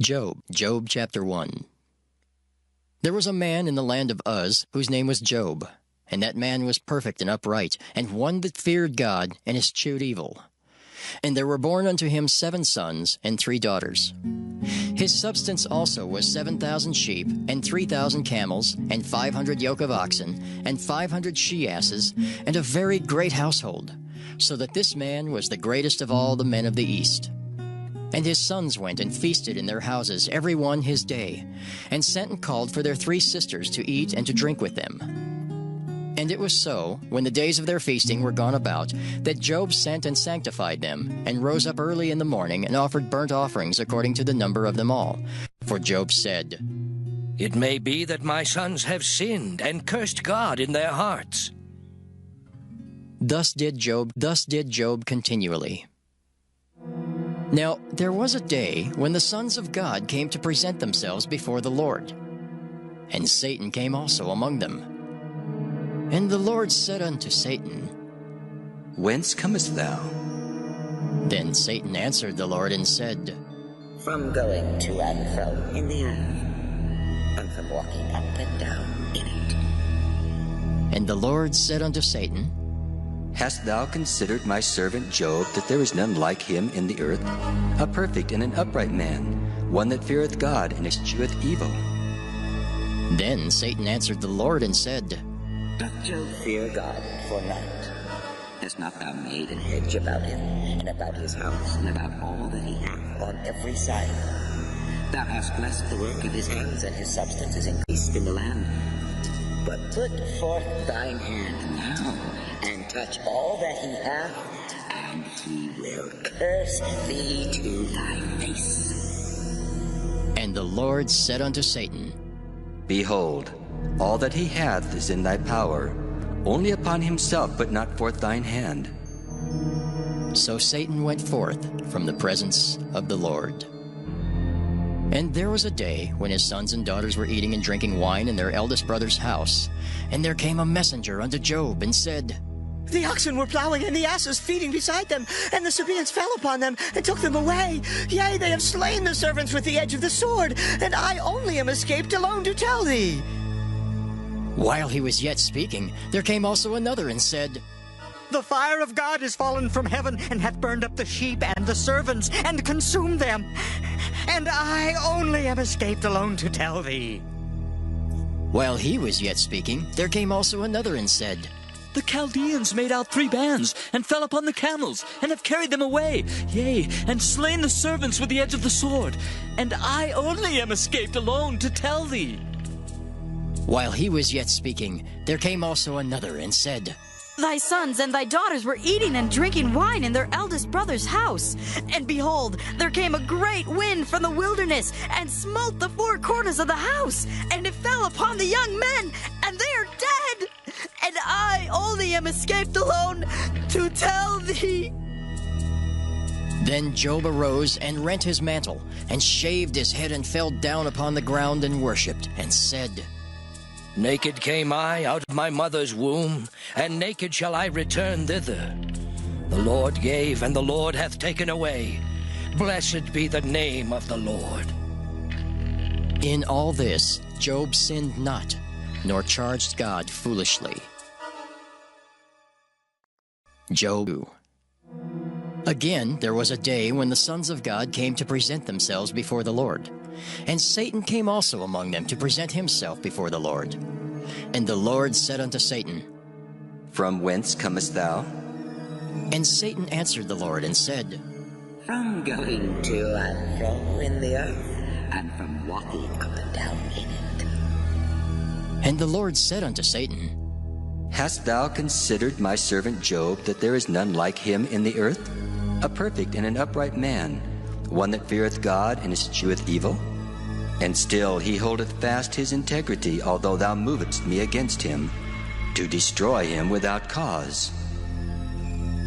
Job chapter 1. There was a man in the land of Uz whose name was Job, and that man was perfect and upright, and one that feared God and eschewed evil. And there were born unto him 7 sons and 3 daughters. His substance also was 7,000 sheep, and 3,000 camels, and 500 yoke of oxen, and 500 she-asses, and a very great household, so that this man was the greatest of all the men of the east. And his sons went and feasted in their houses, every one his day, and sent and called for their 3 sisters to eat and to drink with them. And it was so, when the days of their feasting were gone about, that Job sent and sanctified them, and rose up early in the morning, and offered burnt offerings according to the number of them all. For Job said, It may be that my sons have sinned, and cursed God in their hearts. Thus did Job continually. Now there was a day when the sons of God came to present themselves before the Lord. And Satan came also among them. And the Lord said unto Satan, Whence comest thou? Then Satan answered the Lord and said, From going to and fro in the earth, and from walking up and down in it. And the Lord said unto Satan, Hast thou considered my servant Job, that there is none like him in the earth, a perfect and an upright man, one that feareth God and escheweth evil? Then Satan answered the Lord and said, Doth Job fear God for naught? Hast not thou made an hedge about him, and about his house, and about all that he hath on every side? Thou hast blessed the work of his hands, and his substance is increased in the land. But put forth thine hand now, and touch all that he hath, and he will curse thee to thy face. And the Lord said unto Satan, Behold, all that he hath is in thy power, only upon himself put not forth thine hand. So Satan went forth from the presence of the Lord. And there was a day when his sons and daughters were eating and drinking wine in their eldest brother's house. And there came a messenger unto Job, and said, The oxen were plowing, and the asses feeding beside them, and the Sabaeans fell upon them, and took them away. Yea, they have slain the servants with the edge of the sword, and I only am escaped alone to tell thee. While he was yet speaking, there came also another, and said, The fire of God is fallen from heaven, and hath burned up the sheep and the servants, and consumed them. And I only am escaped alone to tell thee. While he was yet speaking, there came also another, and said, The Chaldeans made out 3 bands, and fell upon the camels, and have carried them away, yea, and slain the servants with the edge of the sword. And I only am escaped alone to tell thee. While he was yet speaking, there came also another, and said, Thy sons and thy daughters were eating and drinking wine in their eldest brother's house. And behold, there came a great wind from the wilderness, and smote the 4 corners of the house, and it fell upon the young men, and they are dead. And I only am escaped alone to tell thee. Then Job arose and rent his mantle, and shaved his head, and fell down upon the ground, and worshipped, and said, Naked came I out of my mother's womb, and naked shall I return thither. The Lord gave, and the Lord hath taken away. Blessed be the name of the Lord. In all this Job sinned not, nor charged God foolishly. Job. Again there was a day when the sons of God came to present themselves before the Lord. And Satan came also among them to present himself before the Lord. And the Lord said unto Satan, From whence comest thou? And Satan answered the Lord and said, From going to and fro in the earth, and from walking up and down in it. And the Lord said unto Satan, Hast thou considered my servant Job, that there is none like him in the earth, a perfect and an upright man, one that feareth God and escheweth evil? And still he holdeth fast his integrity, although thou movest me against him, to destroy him without cause.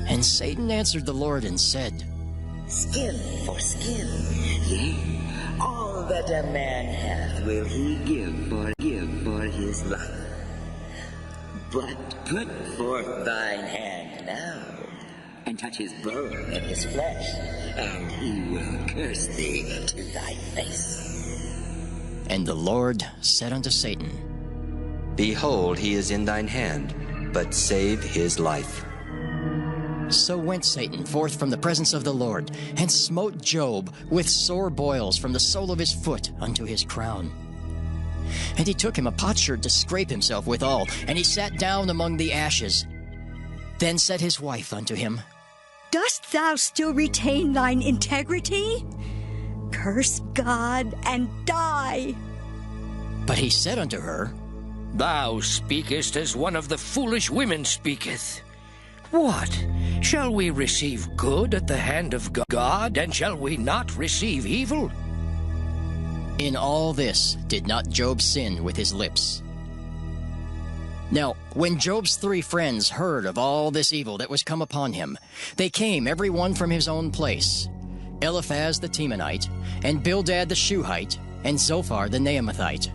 And Satan answered the Lord and said, Skin for skin, yea, all that a man hath will he give for his life. But put forth thine hand now, and touch his bone and his flesh, and he will curse thee to thy face. And the Lord said unto Satan, Behold, he is in thine hand, but save his life. So went Satan forth from the presence of the Lord, and smote Job with sore boils from the sole of his foot unto his crown. And he took him a potsherd to scrape himself withal, and he sat down among the ashes. Then said his wife unto him, Dost thou still retain thine integrity? Curse God and die. But he said unto her, Thou speakest as one of the foolish women speaketh. What? Shall we receive good at the hand of God, and shall we not receive evil? In all this did not Job sin with his lips. Now, when Job's 3 friends heard of all this evil that was come upon him, they came every one from his own place, Eliphaz the Temanite, and Bildad the Shuhite, and Zophar the Naamathite.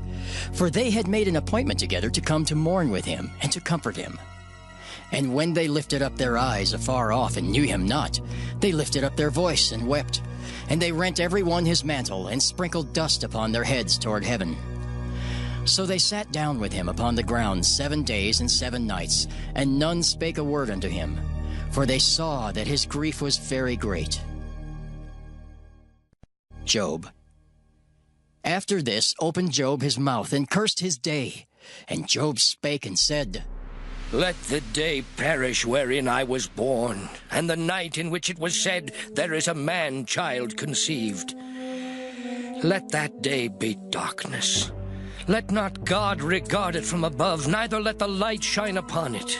For they had made an appointment together to come to mourn with him, and to comfort him. And when they lifted up their eyes afar off, and knew him not, they lifted up their voice, and wept. And they rent every one his mantle, and sprinkled dust upon their heads toward heaven. So they sat down with him upon the ground 7 days and 7 nights, and none spake a word unto him, for they saw that his grief was very great. Job. After this opened Job his mouth, and cursed his day. And Job spake and said, Let the day perish wherein I was born, and the night in which it was said, There is a man-child conceived. Let that day be darkness. Let not God regard it from above, neither let the light shine upon it.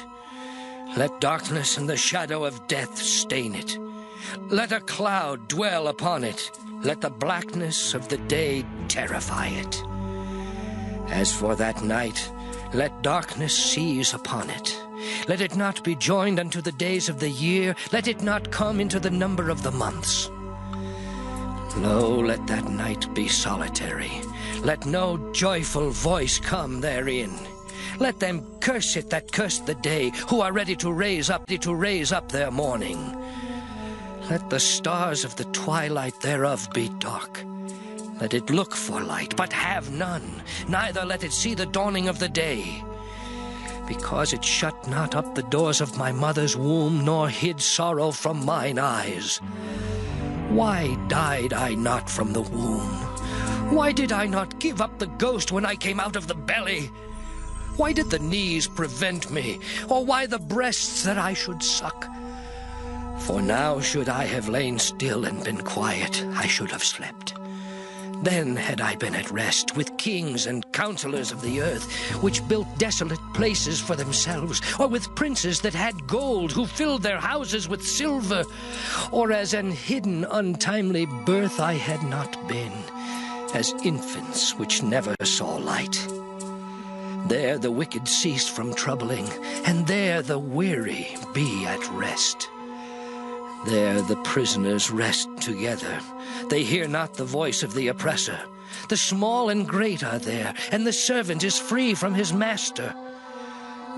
Let darkness and the shadow of death stain it. Let a cloud dwell upon it. Let the blackness of the day terrify it. As for that night, let darkness seize upon it. Let it not be joined unto the days of the year. Let it not come into the number of the months. Lo, let that night be solitary. Let no joyful voice come therein. Let them curse it that curse the day, who are ready to raise up their mourning. Let the stars of the twilight thereof be dark. Let it look for light, but have none, neither let it see the dawning of the day. Because it shut not up the doors of my mother's womb, nor hid sorrow from mine eyes. Why died I not from the womb? Why did I not give up the ghost when I came out of the belly? Why did the knees prevent me, or why the breasts that I should suck? For now should I have lain still and been quiet, I should have slept. Then had I been at rest with kings and counselors of the earth, which built desolate places for themselves, or with princes that had gold, who filled their houses with silver, or as an hidden untimely birth I had not been, as infants which never saw light. There the wicked cease from troubling, and there the weary be at rest. There the prisoners rest together. They hear not the voice of the oppressor. The small and great are there, and the servant is free from his master.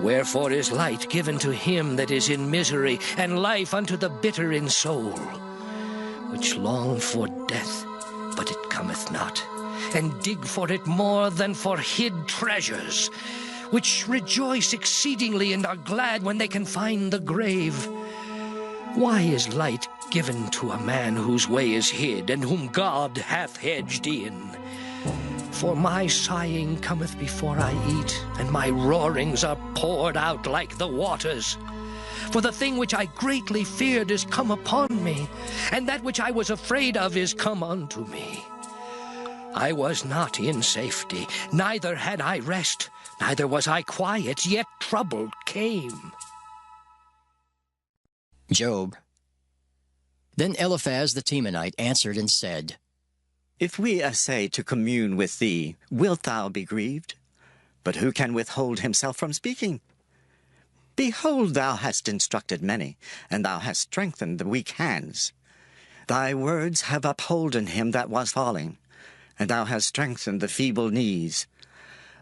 Wherefore is light given to him that is in misery, and life unto the bitter in soul, which long for death, but it cometh not, and dig for it more than for hid treasures, which rejoice exceedingly and are glad when they can find the grave. Why is light given to a man whose way is hid, and whom God hath hedged in? For my sighing cometh before I eat, and my roarings are poured out like the waters. For the thing which I greatly feared is come upon me, and that which I was afraid of is come unto me. I was not in safety, neither had I rest, neither was I quiet, yet trouble came. Job. Then Eliphaz the Temanite answered and said, If we essay to commune with thee, wilt thou be grieved? But who can withhold himself from speaking? Behold, thou hast instructed many, and thou hast strengthened the weak hands. Thy words have upholden him that was falling, and thou hast strengthened the feeble knees.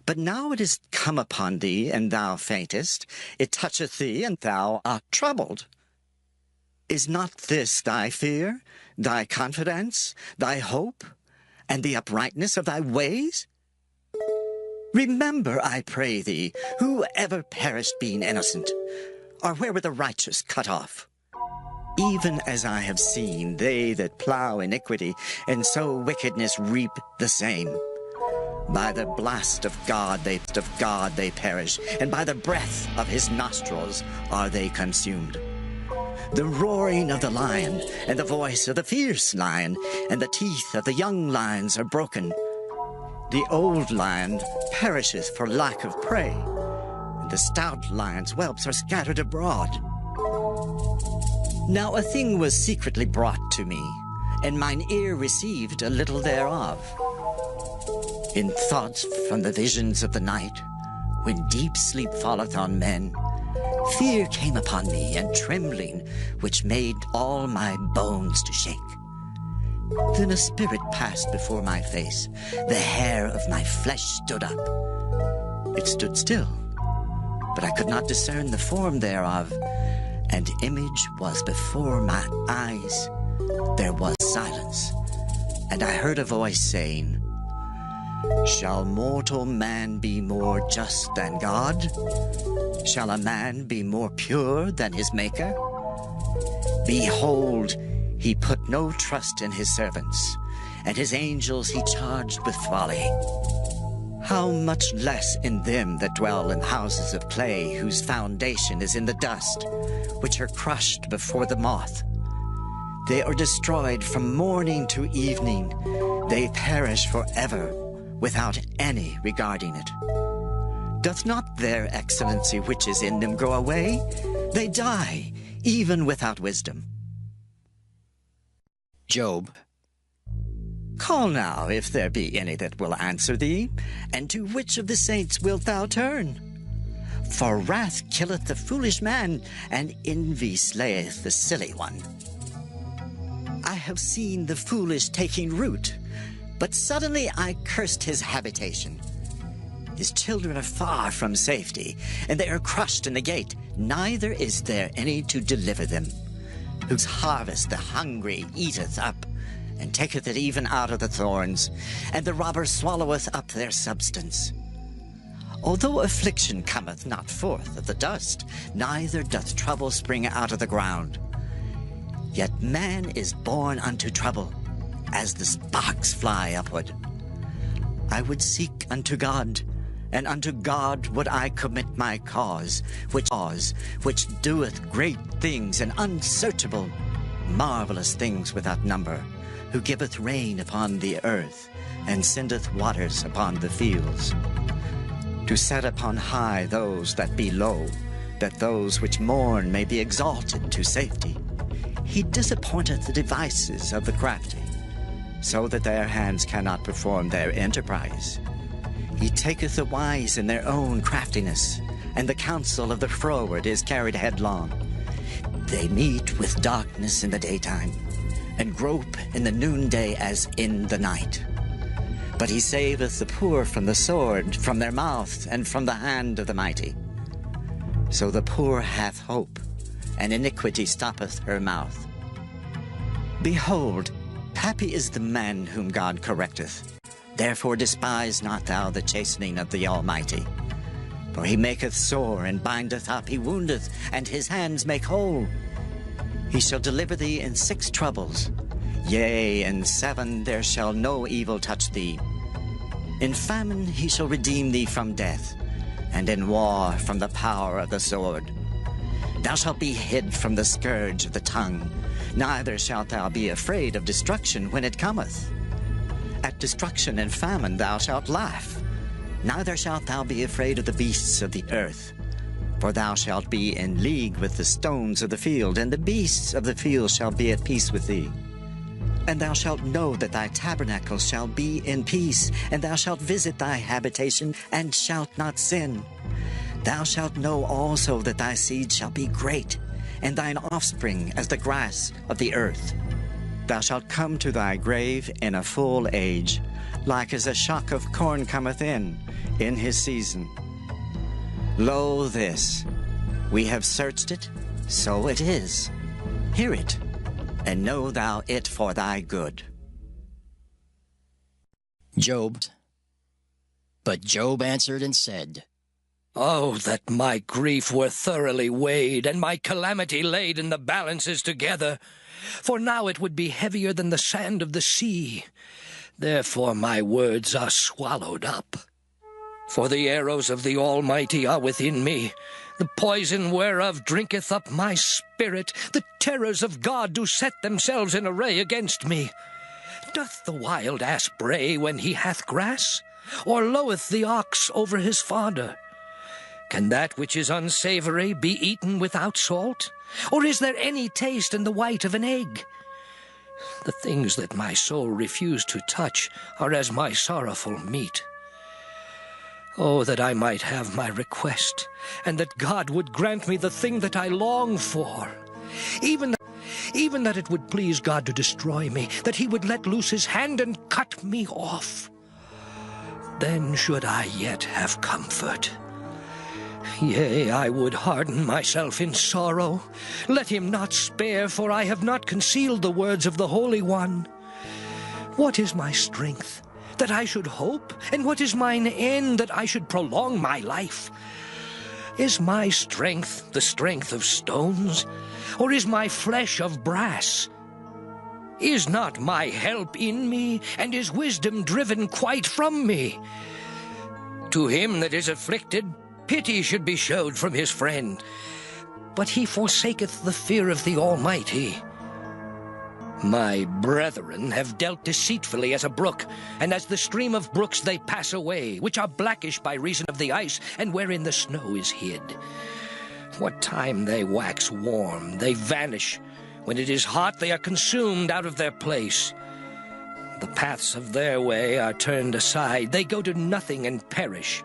But now it is come upon thee, and thou faintest. It toucheth thee, and thou art troubled. Is not this thy fear, thy confidence, thy hope, and the uprightness of thy ways? Remember, I pray thee, who ever perished being innocent, or where were the righteous cut off? Even as I have seen they that plow iniquity, and sow wickedness reap the same. By the blast of God they perish, and by the breath of his nostrils are they consumed. The roaring of the lion, and the voice of the fierce lion, and the teeth of the young lions are broken. The old lion perisheth for lack of prey, and the stout lion's whelps are scattered abroad. Now a thing was secretly brought to me, and mine ear received a little thereof. In thoughts from the visions of the night, when deep sleep falleth on men, fear came upon me, and trembling, which made all my bones to shake. Then a spirit passed before my face. The hair of my flesh stood up. It stood still, but I could not discern the form thereof. An image was before my eyes. There was silence, and I heard a voice saying, Shall mortal man be more just than God? Shall a man be more pure than his Maker? Behold, he put no trust in his servants, and his angels he charged with folly. How much less in them that dwell in houses of clay, whose foundation is in the dust, which are crushed before the moth. They are destroyed from morning to evening. They perish forever, without any regarding it. Doth not their excellency which is in them go away? They die, even without wisdom. Job. Call now, if there be any that will answer thee, and to which of the saints wilt thou turn? For wrath killeth the foolish man, and envy slayeth the silly one. I have seen the foolish taking root, but suddenly I cursed his habitation. His children are far from safety, and they are crushed in the gate. Neither is there any to deliver them, whose harvest the hungry eateth up, and taketh it even out of the thorns, and the robber swalloweth up their substance. Although affliction cometh not forth of the dust, neither doth trouble spring out of the ground. Yet man is born unto trouble, as the sparks fly upward. I would seek unto God, and unto God would I commit my cause, which doeth great things and unsearchable, marvelous things without number, who giveth rain upon the earth, and sendeth waters upon the fields. To set upon high those that be low, that those which mourn may be exalted to safety. He disappointeth the devices of the crafty, so that their hands cannot perform their enterprise. He taketh the wise in their own craftiness, and the counsel of the froward is carried headlong. They meet with darkness in the daytime, and grope in the noonday as in the night. But he saveth the poor from the sword, from their mouth, and from the hand of the mighty. So the poor hath hope, and iniquity stoppeth her mouth. Behold, happy is the man whom God correcteth. Therefore despise not thou the chastening of the Almighty. For he maketh sore, and bindeth up, he woundeth, and his hands make whole. He shall deliver thee in 6 troubles. Yea, in 7 there shall no evil touch thee. In famine he shall redeem thee from death, and in war from the power of the sword. Thou shalt be hid from the scourge of the tongue, neither shalt thou be afraid of destruction when it cometh. At destruction and famine thou shalt laugh, neither shalt thou be afraid of the beasts of the earth. For thou shalt be in league with the stones of the field, and the beasts of the field shall be at peace with thee. And thou shalt know that thy tabernacle shall be in peace, and thou shalt visit thy habitation, and shalt not sin. Thou shalt know also that thy seed shall be great, and thine offspring as the grass of the earth. Thou shalt come to thy grave in a full age, like as a shock of corn cometh in his season. Lo this, we have searched it, so it is. Hear it, and know thou it for thy good. Job. But Job answered and said, Oh, that my grief were thoroughly weighed, and my calamity laid in the balances together. For now it would be heavier than the sand of the sea. Therefore my words are swallowed up. For the arrows of the Almighty are within me. The poison whereof drinketh up my spirit. The terrors of God do set themselves in array against me. Doth the wild ass bray when he hath grass? Or loweth the ox over his fodder? Can that which is unsavory be eaten without salt? Or is there any taste in the white of an egg? The things that my soul refused to touch are as my sorrowful meat. Oh, that I might have my request, and that God would grant me the thing that I long for. Even that it would please God to destroy me, that he would let loose his hand and cut me off. Then should I yet have comfort. Yea, I would harden myself in sorrow. Let him not spare, for I have not concealed the words of the Holy One. What is my strength, that I should hope? And what is mine end, that I should prolong my life? Is my strength the strength of stones, or is my flesh of brass? Is not my help in me, and is wisdom driven quite from me? To him that is afflicted, pity should be showed from his friend, but he forsaketh the fear of the Almighty. My brethren have dealt deceitfully as a brook, and as the stream of brooks they pass away, which are blackish by reason of the ice, and wherein the snow is hid. What time they wax warm, they vanish. When it is hot, they are consumed out of their place. The paths of their way are turned aside. They go to nothing and perish.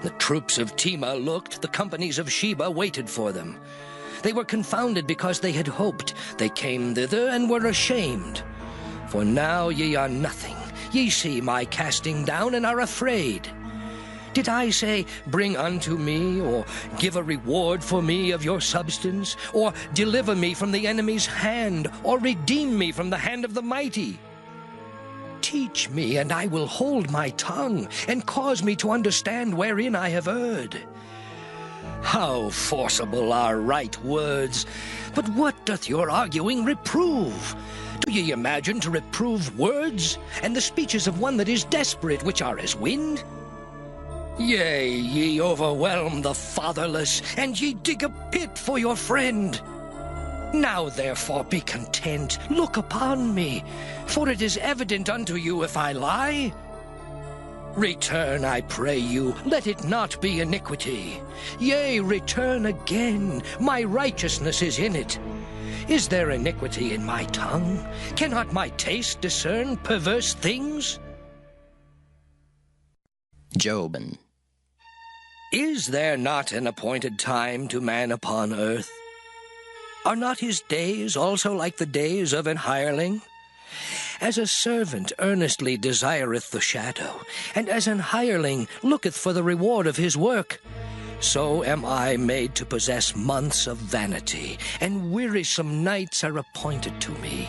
The troops of Tema looked, the companies of Sheba waited for them. They were confounded because they had hoped. They came thither and were ashamed. For now ye are nothing. Ye see my casting down and are afraid. Did I say, bring unto me, or give a reward for me of your substance, or deliver me from the enemy's hand, or redeem me from the hand of the mighty? Teach me, and I will hold my tongue, and cause me to understand wherein I have erred. How forcible are right words! But what doth your arguing reprove? Do ye imagine to reprove words, and the speeches of one that is desperate, which are as wind? Yea, ye overwhelm the fatherless, and ye dig a pit for your friend. Now therefore be content, look upon me, for it is evident unto you if I lie. Return, I pray you, let it not be iniquity. Yea, return again, my righteousness is in it. Is there iniquity in my tongue? Cannot my taste discern perverse things? Job. Is there not an appointed time to man upon earth? Are not his days also like the days of an hireling? As a servant earnestly desireth the shadow, and as an hireling looketh for the reward of his work, so am I made to possess months of vanity, and wearisome nights are appointed to me.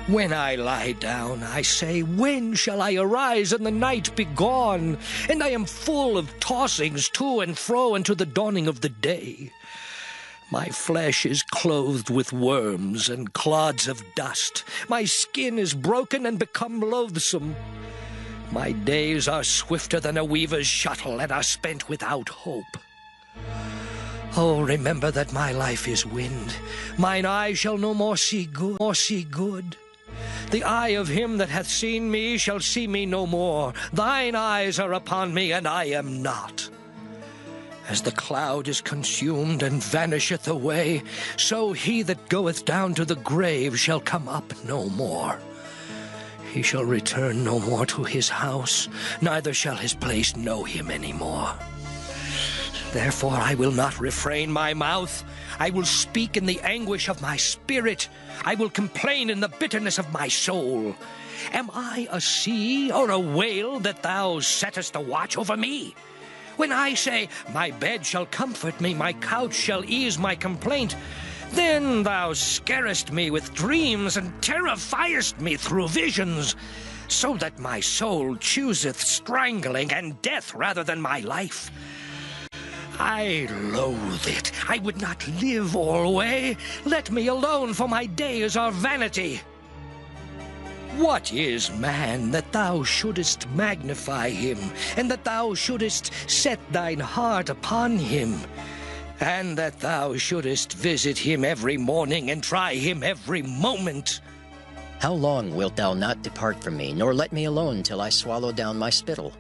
When I lie down, I say, when shall I arise and the night be gone? And I am full of tossings to and fro unto the dawning of the day. My flesh is clothed with worms and clods of dust. My skin is broken and become loathsome. My days are swifter than a weaver's shuttle, and are spent without hope. Oh, remember that my life is wind. Mine eye shall no more see good. The eye of him that hath seen me shall see me no more. Thine eyes are upon me, and I am not. As the cloud is consumed and vanisheth away, so he that goeth down to the grave shall come up no more. He shall return no more to his house, neither shall his place know him any more. Therefore I will not refrain my mouth. I will speak in the anguish of my spirit. I will complain in the bitterness of my soul. Am I a sea or a whale that thou settest a watch over me? When I say, my bed shall comfort me, my couch shall ease my complaint, Then thou scarest me with dreams, and terrifiest me through visions, so that my soul chooseth strangling and death rather than my life. I loathe it. I would not live alway. Let me alone, for my days are vanity. What is man that thou shouldest magnify him, and that thou shouldest set thine heart upon him, and that thou shouldest visit him every morning and try him every moment? How long wilt thou not depart from me, nor let me alone till I swallow down my spittle?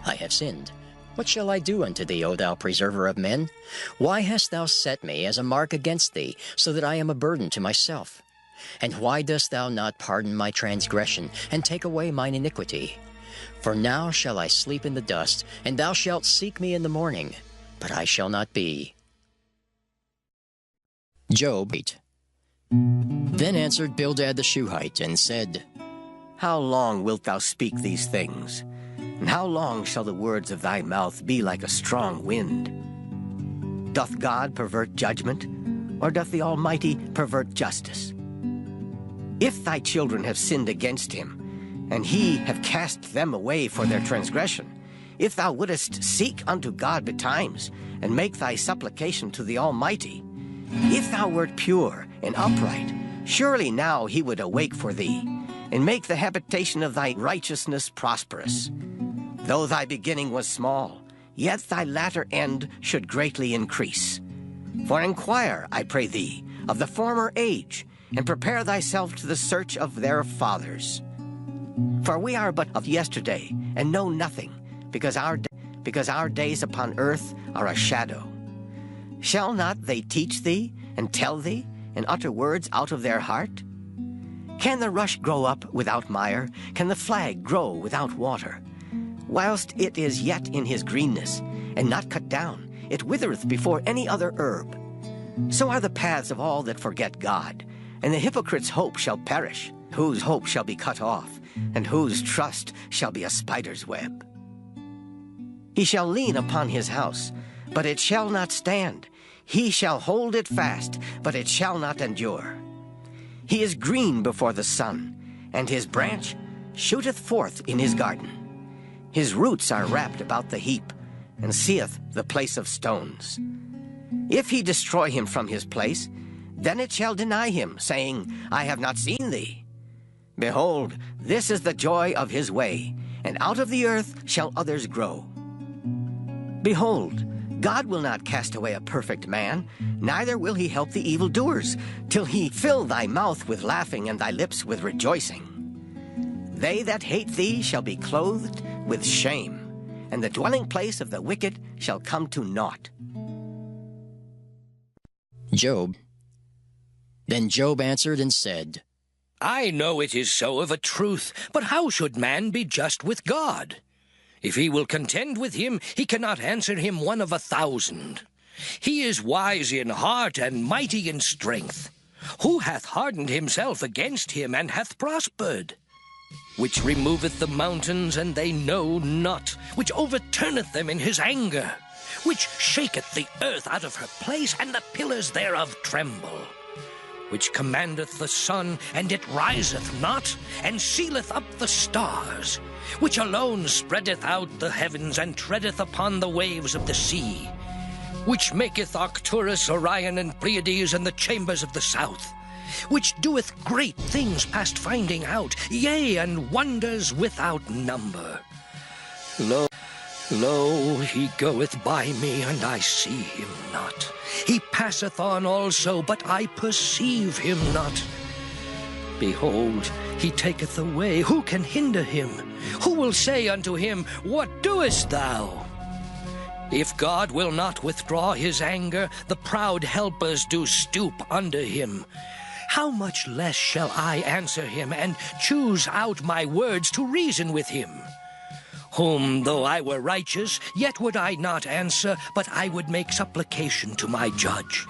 I have sinned. What shall I do unto thee, O thou preserver of men? Why hast thou set me as a mark against thee, so that I am a burden to myself? And why dost thou not pardon my transgression, and take away mine iniquity? For now shall I sleep in the dust, and thou shalt seek me in the morning, but I shall not be. Job 8. Then answered Bildad the Shuhite, and said, How long wilt thou speak these things? And how long shall the words of thy mouth be like a strong wind? Doth God pervert judgment, or doth the Almighty pervert justice? If thy children have sinned against him, and he have cast them away for their transgression, if thou wouldest seek unto God betimes, and make thy supplication to the Almighty, if thou wert pure and upright, surely now he would awake for thee, and make the habitation of thy righteousness prosperous. Though thy beginning was small, yet thy latter end should greatly increase. For inquire, I pray thee, of the former age, and prepare thyself to the search of their fathers. For we are but of yesterday, and know nothing, because our days upon earth are a shadow. Shall not they teach thee, and tell thee, and utter words out of their heart? Can the rush grow up without mire? Can the flag grow without water? Whilst it is yet in his greenness, and not cut down, it withereth before any other herb. So are the paths of all that forget God, and the hypocrite's hope shall perish, whose hope shall be cut off, and whose trust shall be a spider's web. He shall lean upon his house, but it shall not stand. He shall hold it fast, but it shall not endure. He is green before the sun, and his branch shooteth forth in his garden. His roots are wrapped about the heap, and seeth the place of stones. If he destroy him from his place, then it shall deny him, saying, I have not seen thee. Behold, this is the joy of his way, and out of the earth shall others grow. Behold, God will not cast away a perfect man, neither will he help the evildoers, till he fill thy mouth with laughing and thy lips with rejoicing. They that hate thee shall be clothed with shame, and the dwelling place of the wicked shall come to naught. Job. Then Job answered and said, I know it is so of a truth, but how should man be just with God? If he will contend with him, he cannot answer him 1 of 1,000. He is wise in heart and mighty in strength. Who hath hardened himself against him, and hath prospered? Which removeth the mountains, and they know not, which overturneth them in his anger, which shaketh the earth out of her place, and the pillars thereof tremble, which commandeth the sun, and it riseth not, and sealeth up the stars, which alone spreadeth out the heavens, and treadeth upon the waves of the sea, which maketh Arcturus, Orion, and Pleiades, and the chambers of the south, which doeth great things past finding out, yea, and wonders without number. Lo, he goeth by me, and I see him not. He passeth on also, but I perceive him not. Behold, he taketh away. Who can hinder him? Who will say unto him, What doest thou? If God will not withdraw his anger, the proud helpers do stoop under him. How much less shall I answer him, and choose out my words to reason with him? Whom, though I were righteous, yet would I not answer, but I would make supplication to my judge.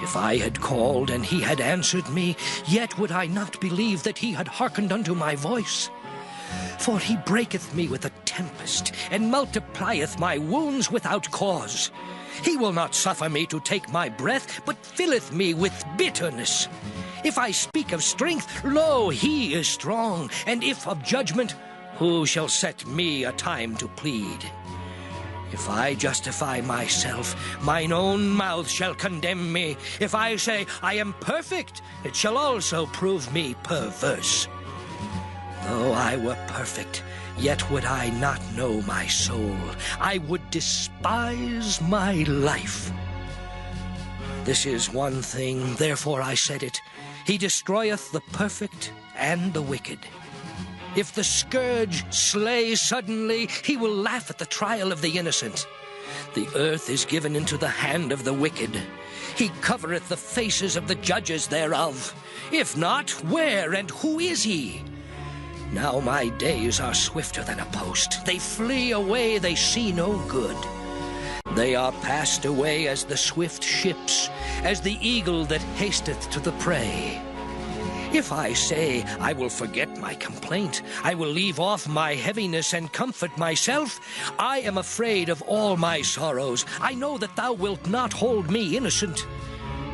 If I had called, and he had answered me, yet would I not believe that he had hearkened unto my voice. For he breaketh me with a tempest, and multiplieth my wounds without cause. He will not suffer me to take my breath, but filleth me with bitterness. If I speak of strength, lo, he is strong. And if of judgment, who shall set me a time to plead? If I justify myself, mine own mouth shall condemn me. If I say, I am perfect, it shall also prove me perverse. Though I were perfect, yet would I not know my soul. I would despise my life. This is one thing, therefore I said it. He destroyeth the perfect and the wicked. If the scourge slay suddenly, he will laugh at the trial of the innocent. The earth is given into the hand of the wicked. He covereth the faces of the judges thereof. If not, where and who is he? Now my days are swifter than a post. They flee away, they see no good. They are passed away as the swift ships, as the eagle that hasteth to the prey. If I say, I will forget my complaint, I will leave off my heaviness and comfort myself, I am afraid of all my sorrows. I know that thou wilt not hold me innocent.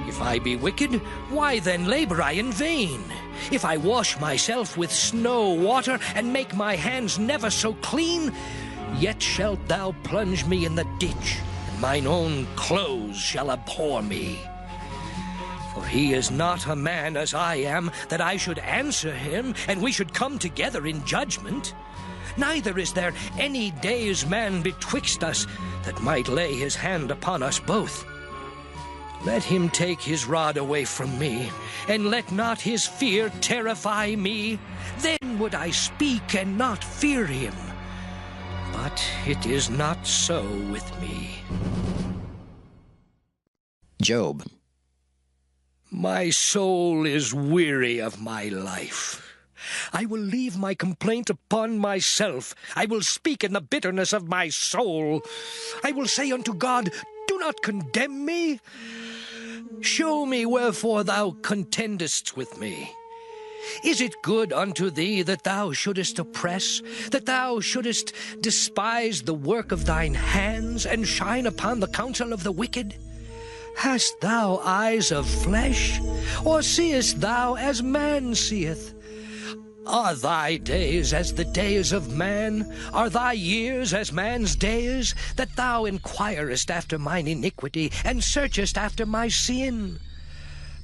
If I be wicked, why then labor I in vain? If I wash myself with snow water, and make my hands never so clean, yet shalt thou plunge me in the ditch, and mine own clothes shall abhor me. For he is not a man as I am, that I should answer him, and we should come together in judgment. Neither is there any day's man betwixt us, that might lay his hand upon us both. Let him take his rod away from me, and let not his fear terrify me. Then would I speak and not fear him. But it is not so with me. Job. My soul is weary of my life. I will leave my complaint upon myself. I will speak in the bitterness of my soul. I will say unto God, do not condemn me. Show me wherefore thou contendest with me. Is it good unto thee that thou shouldest oppress, that thou shouldest despise the work of thine hands, and shine upon the counsel of the wicked? Hast thou eyes of flesh, or seest thou as man seeth? Are thy days as the days of man? Are thy years as man's days? That thou inquirest after mine iniquity, and searchest after my sin?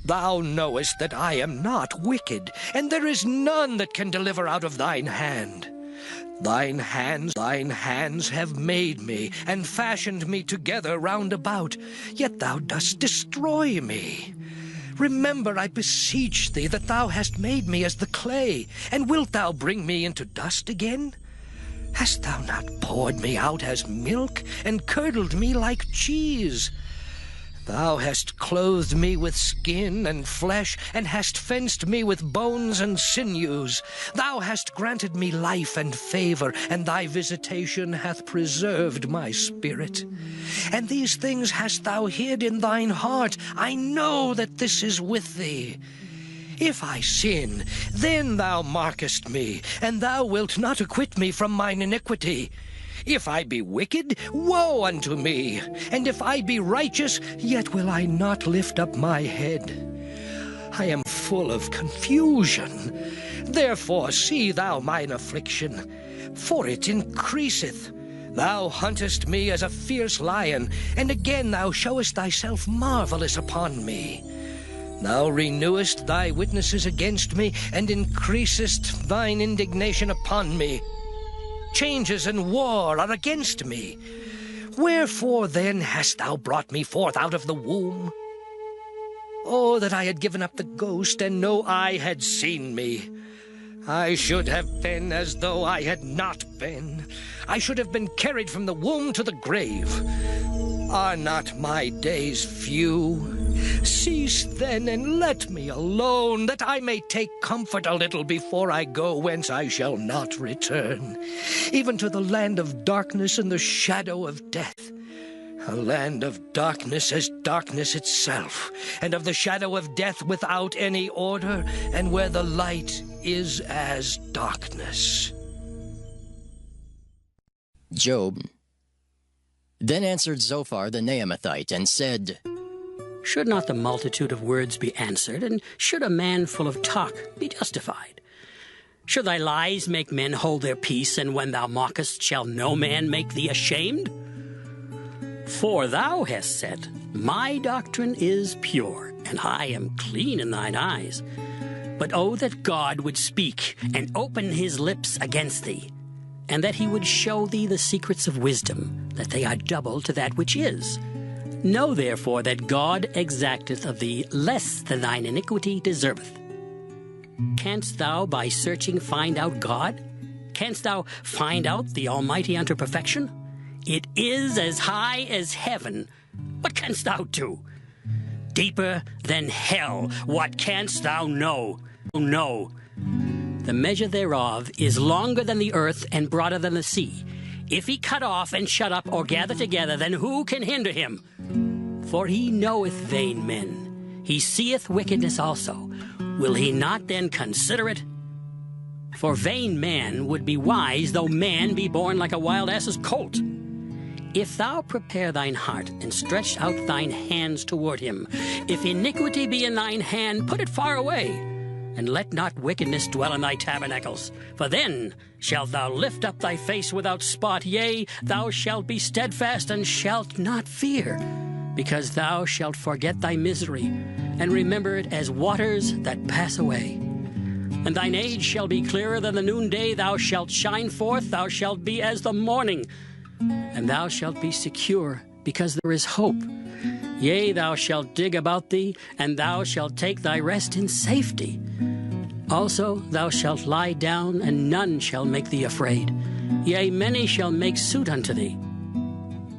Thou knowest that I am not wicked, and there is none that can deliver out of thine hand. Thine hands have made me, and fashioned me together round about, yet thou dost destroy me. Remember, I beseech thee, that thou hast made me as the clay, and wilt thou bring me into dust again? Hast thou not poured me out as milk, and curdled me like cheese? Thou hast clothed me with skin and flesh, and hast fenced me with bones and sinews. Thou hast granted me life and favor, and thy visitation hath preserved my spirit. And these things hast thou hid in thine heart. I know that this is with thee. If I sin, then thou markest me, and thou wilt not acquit me from mine iniquity. If I be wicked, woe unto me! And if I be righteous, yet will I not lift up my head. I am full of confusion. Therefore see thou mine affliction, for it increaseth. Thou huntest me as a fierce lion, and again thou showest thyself marvelous upon me. Thou renewest thy witnesses against me, and increasest thine indignation upon me. Changes and war are against me. Wherefore then hast thou brought me forth out of the womb? Oh, that I had given up the ghost, and no eye had seen me. I should have been as though I had not been. I should have been carried from the womb to the grave. Are not my days few? Cease then, and let me alone, that I may take comfort a little before I go whence I shall not return, even to the land of darkness and the shadow of death. A land of darkness as darkness itself, and of the shadow of death without any order, and where the light is as darkness. Job. Then answered Zophar the Naamathite, and said, Should not the multitude of words be answered, and should a man full of talk be justified? Should thy lies make men hold their peace, and when thou mockest, shall no man make thee ashamed? For thou hast said, My doctrine is pure, and I am clean in thine eyes. But oh, that God would speak, and open his lips against thee, and that he would show thee the secrets of wisdom, that they are double to that which is. Know therefore that God exacteth of thee less than thine iniquity deserveth. Canst thou by searching find out God? Canst thou find out the Almighty unto perfection? It is as high as heaven. What canst thou do? Deeper than hell. What canst thou know? No. The measure thereof is longer than the earth and broader than the sea. If he cut off and shut up or gather together, then who can hinder him? For he knoweth vain men. He seeth wickedness also. Will he not then consider it? For vain man would be wise, though man be born like a wild ass's colt. If thou prepare thine heart, and stretch out thine hands toward him, if iniquity be in thine hand, put it far away, and let not wickedness dwell in thy tabernacles. For then shalt thou lift up thy face without spot, yea, thou shalt be steadfast, and shalt not fear, because thou shalt forget thy misery, and remember it as waters that pass away. And thine age shall be clearer than the noonday, thou shalt shine forth, thou shalt be as the morning, and thou shalt be secure, because there is hope. Yea, thou shalt dig about thee, and thou shalt take thy rest in safety. Also thou shalt lie down, and none shall make thee afraid. Yea, many shall make suit unto thee.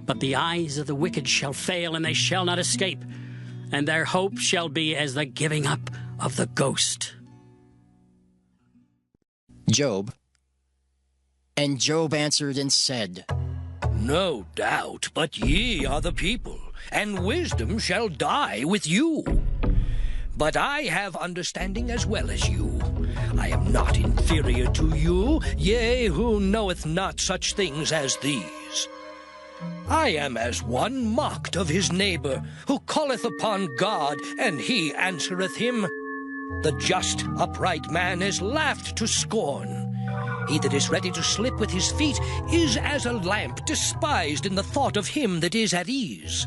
But the eyes of the wicked shall fail, and they shall not escape, and their hope shall be as the giving up of the ghost. Job. And Job answered and said, No doubt, but ye are the people, and wisdom shall die with you. But I have understanding as well as you. I am not inferior to you, yea, who knoweth not such things as these. I am as one mocked of his neighbor, who calleth upon God, and he answereth him. The just, upright man is laughed to scorn. He that is ready to slip with his feet is as a lamp despised in the thought of him that is at ease.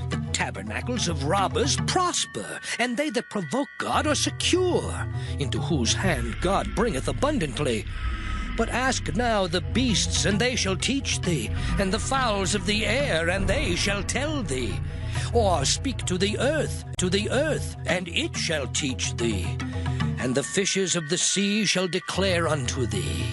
The tabernacles of robbers prosper, and they that provoke God are secure, into whose hand God bringeth abundantly. But ask now the beasts, and they shall teach thee, and the fowls of the air, and they shall tell thee. Or speak to the earth, and it shall teach thee. And the fishes of the sea shall declare unto thee.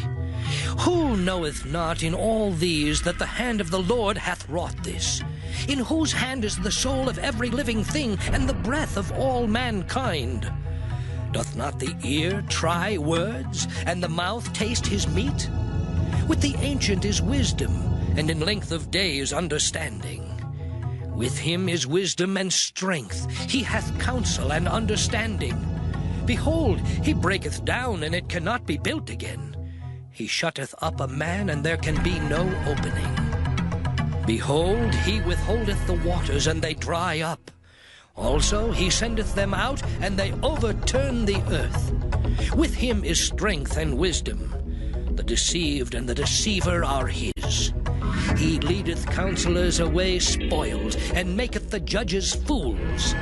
Who knoweth not in all these that the hand of the Lord hath wrought this? In whose hand is the soul of every living thing, and the breath of all mankind? Doth not the ear try words, and the mouth taste his meat? With the ancient is wisdom, and in length of days understanding. With him is wisdom and strength. He hath counsel and understanding. Behold, he breaketh down, and it cannot be built again. He shutteth up a man, and there can be no opening. Behold, he withholdeth the waters, and they dry up. Also he sendeth them out, and they overturn the earth. With him is strength and wisdom. The deceived and the deceiver are his. He leadeth counselors away spoiled, and maketh the judges fools.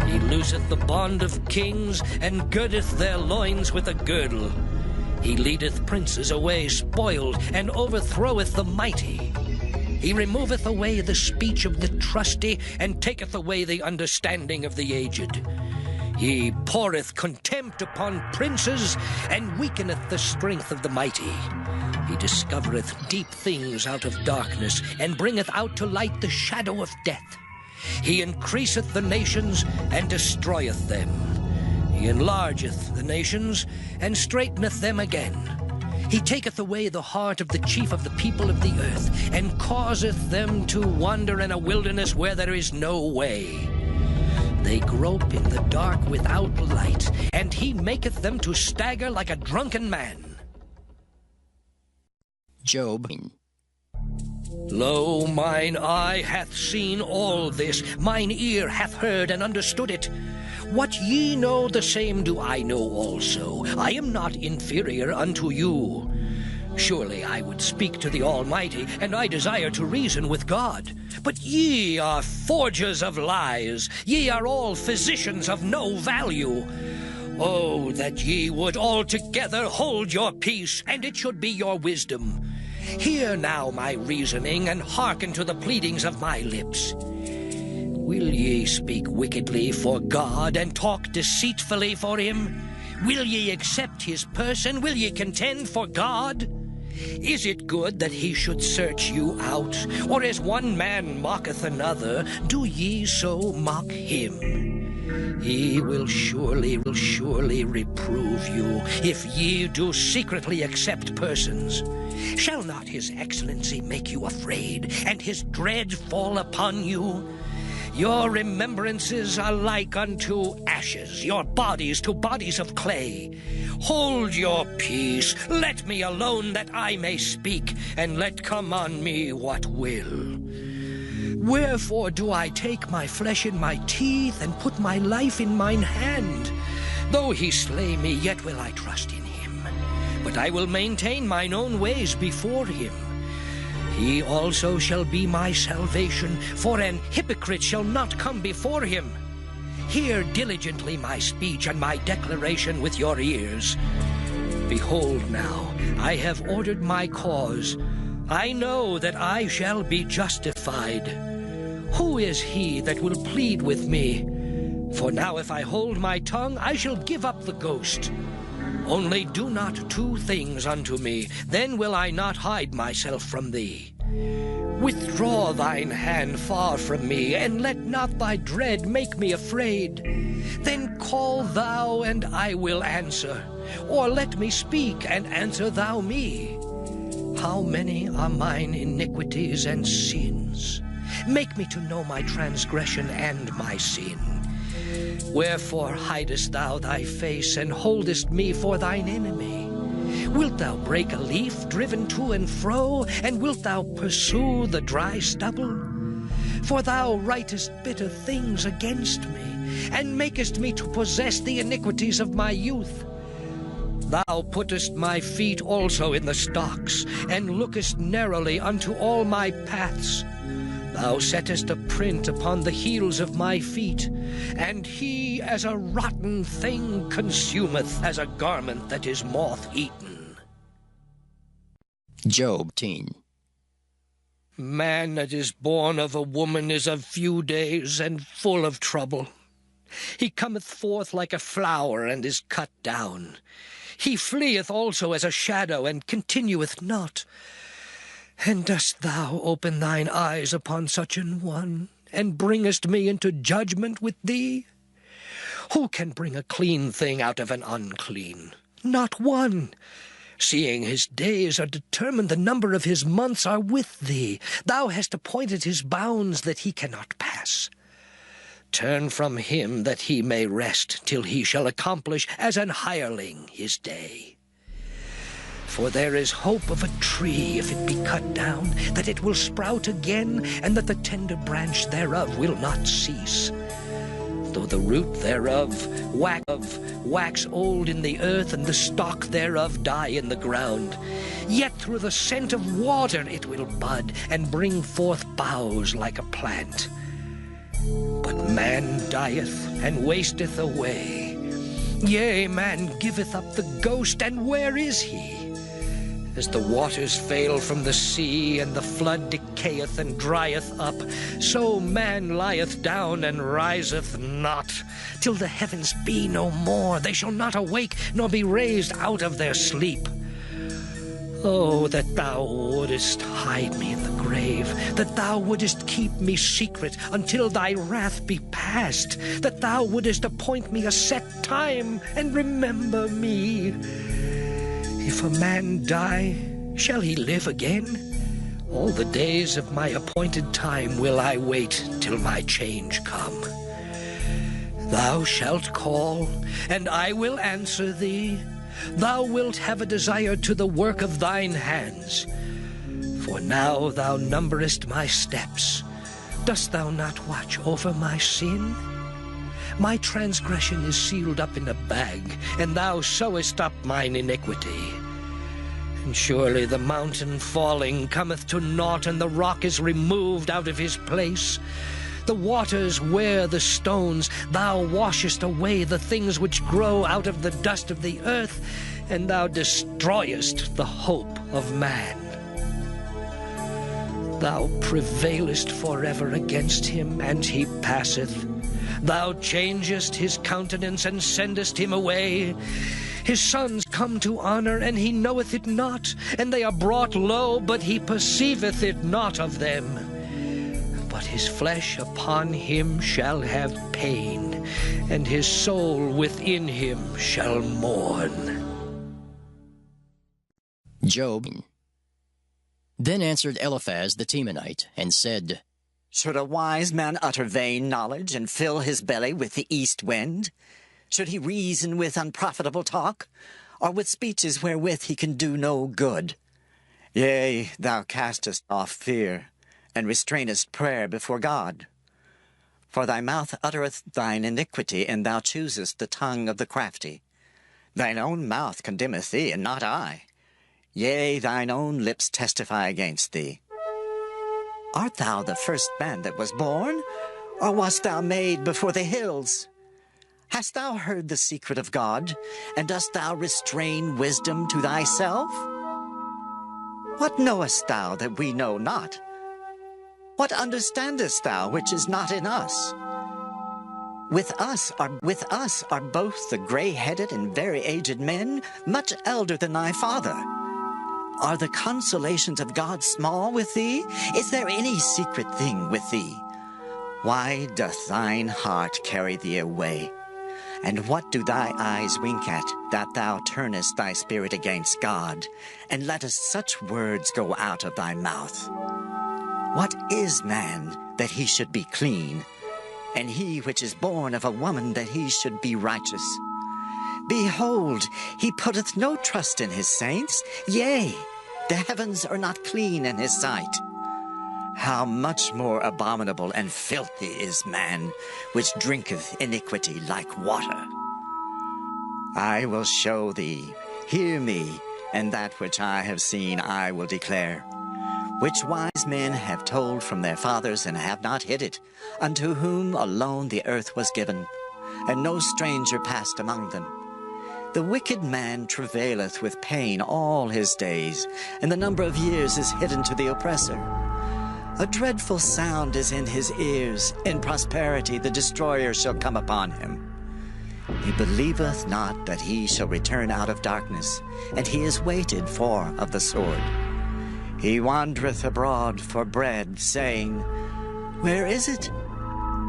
He looseth the bond of kings, and girdeth their loins with a girdle. He leadeth princes away spoiled, and overthroweth the mighty. He removeth away the speech of the trusty, and taketh away the understanding of the aged. He poureth contempt upon princes, and weakeneth the strength of the mighty. He discovereth deep things out of darkness, and bringeth out to light the shadow of death. He increaseth the nations, and destroyeth them. He enlargeth the nations, and straighteneth them again. He taketh away the heart of the chief of the people of the earth, and causeth them to wander in a wilderness where there is no way. They grope in the dark without light, and he maketh them to stagger like a drunken man. Job. Lo, mine eye hath seen all this, mine ear hath heard and understood it. What ye know, the same do I know also. I am not inferior unto you. Surely I would speak to the Almighty, and I desire to reason with God. But ye are forgers of lies, ye are all physicians of no value. Oh, that ye would altogether hold your peace, and it should be your wisdom. Hear now my reasoning, and hearken to the pleadings of my lips. Will ye speak wickedly for God, and talk deceitfully for him? Will ye accept his person? Will ye contend for God? Is it good that he should search you out? Or as one man mocketh another, do ye so mock him? He will surely reprove you, if ye do secretly accept persons. Shall not his excellency make you afraid, and his dread fall upon you? Your remembrances are like unto ashes, your bodies to bodies of clay. Hold your peace, let me alone that I may speak, and let come on me what will. Wherefore do I take my flesh in my teeth, and put my life in mine hand? Though he slay me, yet will I trust in him. But I will maintain mine own ways before him. He also shall be my salvation, for an hypocrite shall not come before him. Hear diligently my speech and my declaration with your ears. Behold now, I have ordered my cause. I know that I shall be justified. Who is he that will plead with me? For now if I hold my tongue, I shall give up the ghost. Only do not two things unto me, then will I not hide myself from thee. Withdraw thine hand far from me, and let not thy dread make me afraid. Then call thou, and I will answer, or let me speak, and answer thou me. How many are mine iniquities and sins? Make me to know my transgression and my sin. Wherefore hidest thou thy face, and holdest me for thine enemy? Wilt thou break a leaf driven to and fro, and wilt thou pursue the dry stubble? For thou writest bitter things against me, and makest me to possess the iniquities of my youth. Thou puttest my feet also in the stocks, and lookest narrowly unto all my paths. Thou settest a print upon the heels of my feet, and he as a rotten thing consumeth, as a garment that is moth-eaten. Job 10. Man that is born of a woman is of few days, and full of trouble. He cometh forth like a flower, and is cut down. He fleeth also as a shadow, and continueth not. And dost thou open thine eyes upon such an one, and bringest me into judgment with thee? Who can bring a clean thing out of an unclean? Not one. Seeing his days are determined, the number of his months are with thee. Thou hast appointed his bounds that he cannot pass. Turn from him that he may rest, till he shall accomplish as an hireling his day. For there is hope of a tree, if it be cut down, that it will sprout again, and that the tender branch thereof will not cease. Though the root thereof wax old in the earth, and the stalk thereof die in the ground, yet through the scent of water it will bud, and bring forth boughs like a plant. But man dieth, and wasteth away. Yea, man giveth up the ghost, and where is he? As the waters fail from the sea, and the flood decayeth and drieth up, so man lieth down and riseth not. Till the heavens be no more, they shall not awake, nor be raised out of their sleep. Oh, that thou wouldest hide me in the grave, that thou wouldest keep me secret until thy wrath be past, that thou wouldest appoint me a set time, and remember me. If a man die, shall he live again? All the days of my appointed time will I wait till my change come. Thou shalt call, and I will answer thee. Thou wilt have a desire to the work of thine hands. For now thou numberest my steps. Dost thou not watch over my sin? My transgression is sealed up in a bag, and thou sewest up mine iniquity. And surely the mountain falling cometh to naught, and the rock is removed out of his place. The waters wear the stones. Thou washest away the things which grow out of the dust of the earth, and thou destroyest the hope of man. Thou prevailest forever against him, and he passeth. Thou changest his countenance, and sendest him away. His sons come to honor, and he knoweth it not, and they are brought low, but he perceiveth it not of them. But his flesh upon him shall have pain, and his soul within him shall mourn. Job. Then answered Eliphaz the Temanite, and said, Should a wise man utter vain knowledge, and fill his belly with the east wind? Should he reason with unprofitable talk, or with speeches wherewith he can do no good? Yea, thou castest off fear, and restrainest prayer before God. For thy mouth uttereth thine iniquity, and thou choosest the tongue of the crafty. Thine own mouth condemneth thee, and not I. Yea, thine own lips testify against thee. Art thou the first man that was born, or wast thou made before the hills? Hast thou heard the secret of God, and dost thou restrain wisdom to thyself? What knowest thou that we know not? What understandest thou which is not in us? With us are both the gray-headed and very aged men, much elder than thy father. Are the consolations of God small with thee? Is there any secret thing with thee? Why doth thine heart carry thee away? And what do thy eyes wink at, that thou turnest thy spirit against God, and lettest such words go out of thy mouth? What is man, that he should be clean, and he which is born of a woman, that he should be righteous? Behold, he putteth no trust in his saints. Yea, the heavens are not clean in his sight. How much more abominable and filthy is man, which drinketh iniquity like water. I will show thee, hear me, and that which I have seen I will declare, which wise men have told from their fathers, and have not hid it, unto whom alone the earth was given, and no stranger passed among them. The wicked man travaileth with pain all his days, and the number of years is hidden to the oppressor. A dreadful sound is in his ears. In prosperity the destroyer shall come upon him. He believeth not that he shall return out of darkness, and he is waited for of the sword. He wandereth abroad for bread, saying, Where is it?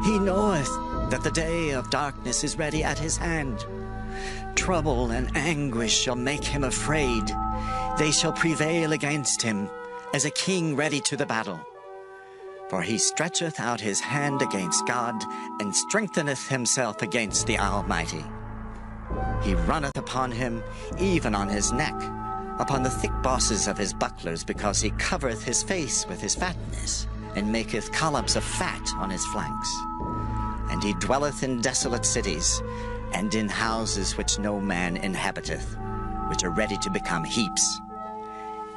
He knoweth that the day of darkness is ready at his hand. Trouble and anguish shall make him afraid. They shall prevail against him, as a king ready to the battle. For he stretcheth out his hand against God, and strengtheneth himself against the Almighty. He runneth upon him, even on his neck, upon the thick bosses of his bucklers, because he covereth his face with his fatness, and maketh columns of fat on his flanks. And he dwelleth in desolate cities, and in houses which no man inhabiteth, which are ready to become heaps.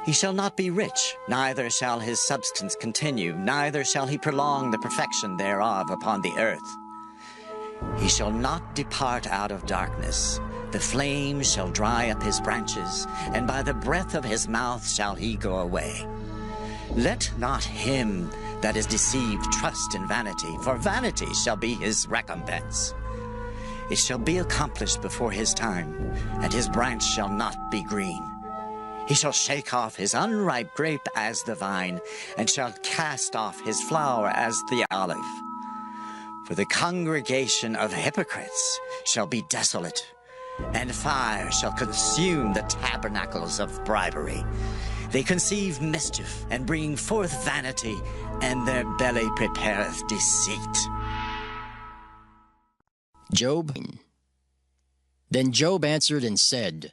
He shall not be rich, neither shall his substance continue, neither shall he prolong the perfection thereof upon the earth. He shall not depart out of darkness. The flame shall dry up his branches, and by the breath of his mouth shall he go away. Let not him that is deceived trust in vanity, for vanity shall be his recompense. It shall be accomplished before his time, and his branch shall not be green. He shall shake off his unripe grape as the vine, and shall cast off his flower as the olive. For the congregation of hypocrites shall be desolate, and fire shall consume the tabernacles of bribery. They conceive mischief, and bring forth vanity, and their belly prepareth deceit. Job. Then Job answered and said,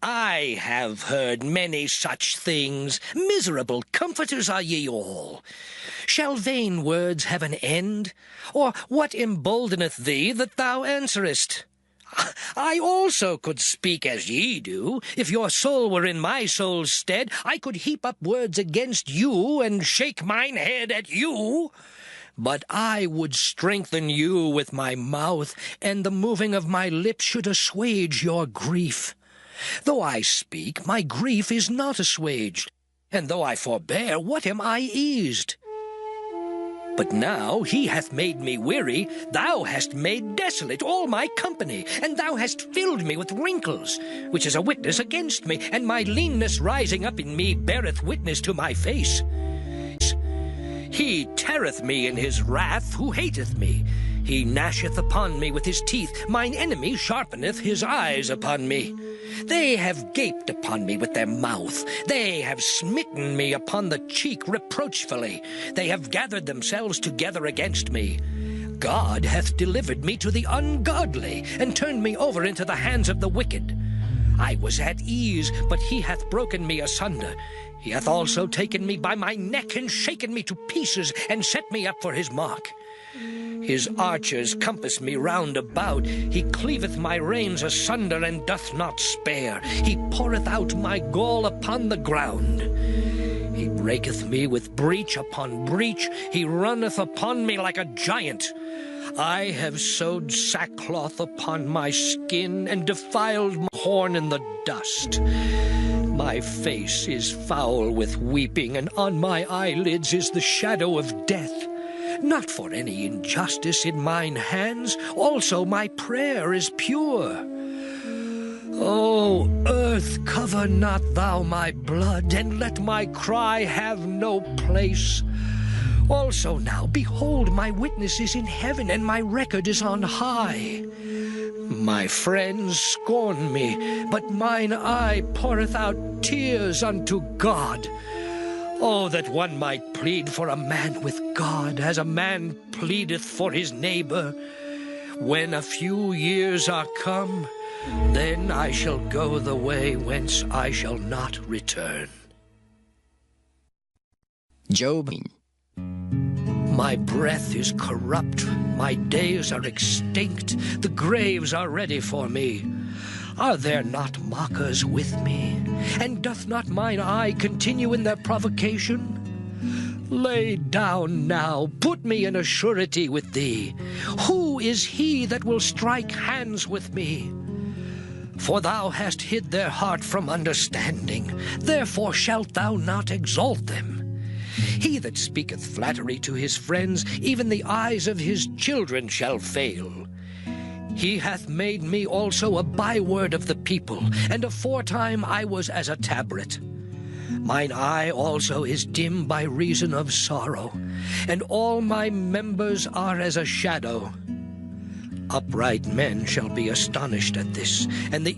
I have heard many such things. Miserable comforters are ye all. Shall vain words have an end? Or what emboldeneth thee that thou answerest? I also could speak as ye do. If your soul were in my soul's stead, I could heap up words against you, and shake mine head at you. But I would strengthen you with my mouth, and the moving of my lips should assuage your grief. Though I speak, my grief is not assuaged, and though I forbear, what am I eased? But now he hath made me weary, thou hast made desolate all my company, and thou hast filled me with wrinkles, which is a witness against me, and my leanness rising up in me beareth witness to my face. He teareth me in his wrath who hateth me. He gnasheth upon me with his teeth. Mine enemy sharpeneth his eyes upon me. They have gaped upon me with their mouth. They have smitten me upon the cheek reproachfully. They have gathered themselves together against me. God hath delivered me to the ungodly, and turned me over into the hands of the wicked. I was at ease, but he hath broken me asunder. He hath also taken me by my neck, and shaken me to pieces, and set me up for his mark. His archers compass me round about. He cleaveth my reins asunder, and doth not spare. He poureth out my gall upon the ground. He breaketh me with breach upon breach. He runneth upon me like a giant. I have sewed sackcloth upon my skin, and defiled my horn in the dust. My face is foul with weeping, and on my eyelids is the shadow of death. Not for any injustice in mine hands, also my prayer is pure. O earth, cover not thou my blood, and let my cry have no place. Also now, behold, my witness is in heaven, and my record is on high. My friends scorn me, but mine eye poureth out tears unto God. Oh, that one might plead for a man with God, as a man pleadeth for his neighbor. When a few years are come, then I shall go the way whence I shall not return. Job. My breath is corrupt, my days are extinct, the graves are ready for me. Are there not mockers with me? And doth not mine eye continue in their provocation? Lay down now, put me in a surety with thee. Who is he that will strike hands with me? For thou hast hid their heart from understanding, therefore shalt thou not exalt them. He that speaketh flattery to his friends, even the eyes of his children shall fail. He hath made me also a byword of the people, and aforetime I was as a tabret. Mine eye also is dim by reason of sorrow, and all my members are as a shadow. Upright men shall be astonished at this, and the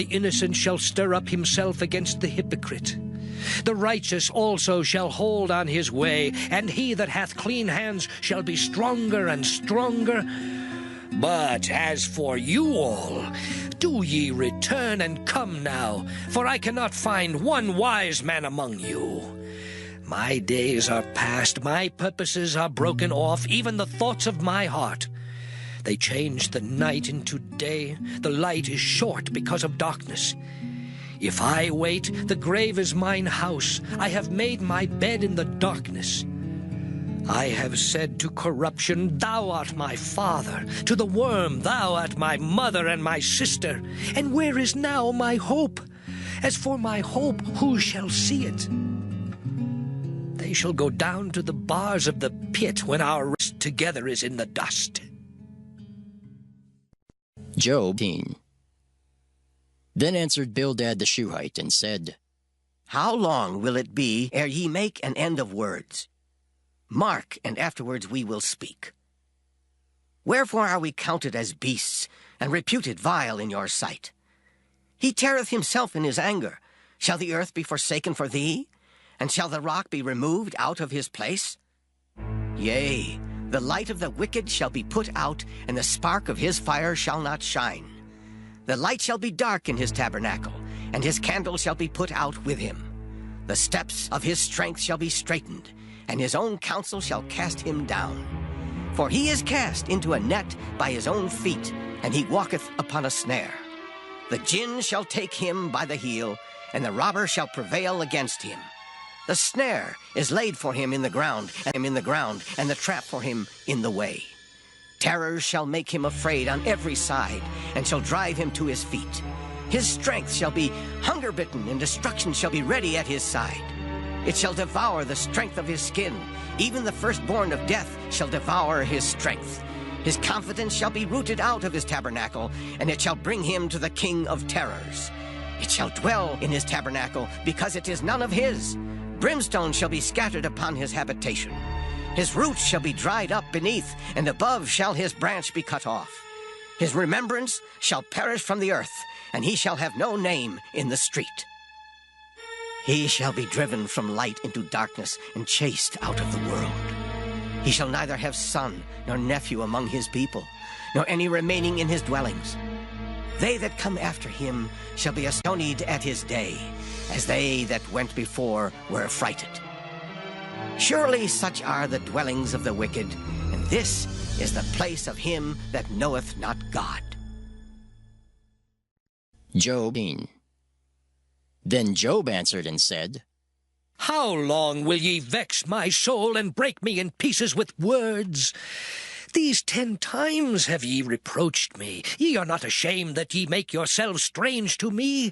innocent shall stir up himself against the hypocrite. The righteous also shall hold on his way, and he that hath clean hands shall be stronger and stronger. But as for you all, do ye return and come now, for I cannot find one wise man among you. My days are past, my purposes are broken off, even the thoughts of my heart. They change the night into day, the light is short because of darkness. If I wait, the grave is mine house. I have made my bed in the darkness. I have said to corruption, thou art my father. To the worm, thou art my mother and my sister. And where is now my hope? As for my hope, who shall see it? They shall go down to the bars of the pit when our rest together is in the dust. Job 18. Then answered Bildad the Shuhite, and said, How long will it be ere ye make an end of words? Mark, and afterwards we will speak. Wherefore are we counted as beasts, and reputed vile in your sight? He teareth himself in his anger. Shall the earth be forsaken for thee? And shall the rock be removed out of his place? Yea, the light of the wicked shall be put out, and the spark of his fire shall not shine. The light shall be dark in his tabernacle, and his candle shall be put out with him. The steps of his strength shall be straightened, and his own counsel shall cast him down. For he is cast into a net by his own feet, and he walketh upon a snare. The gin shall take him by the heel, and the robber shall prevail against him. The snare is laid for him in the ground, and the trap for him in the way. Terrors shall make him afraid on every side, and shall drive him to his feet. His strength shall be hunger-bitten, and destruction shall be ready at his side. It shall devour the strength of his skin. Even the firstborn of death shall devour his strength. His confidence shall be rooted out of his tabernacle, and it shall bring him to the king of terrors. It shall dwell in his tabernacle, because it is none of his. Brimstone shall be scattered upon his habitation. His roots shall be dried up beneath, and above shall his branch be cut off. His remembrance shall perish from the earth, and he shall have no name in the street. He shall be driven from light into darkness, and chased out of the world. He shall neither have son nor nephew among his people, nor any remaining in his dwellings. They that come after him shall be astonied at his day, as they that went before were affrighted. Surely such are the dwellings of the wicked, and this is the place of him that knoweth not God. Job 18. Then Job answered and said, How long will ye vex my soul, and break me in pieces with words? These 10 times have ye reproached me. Ye are not ashamed that ye make yourselves strange to me.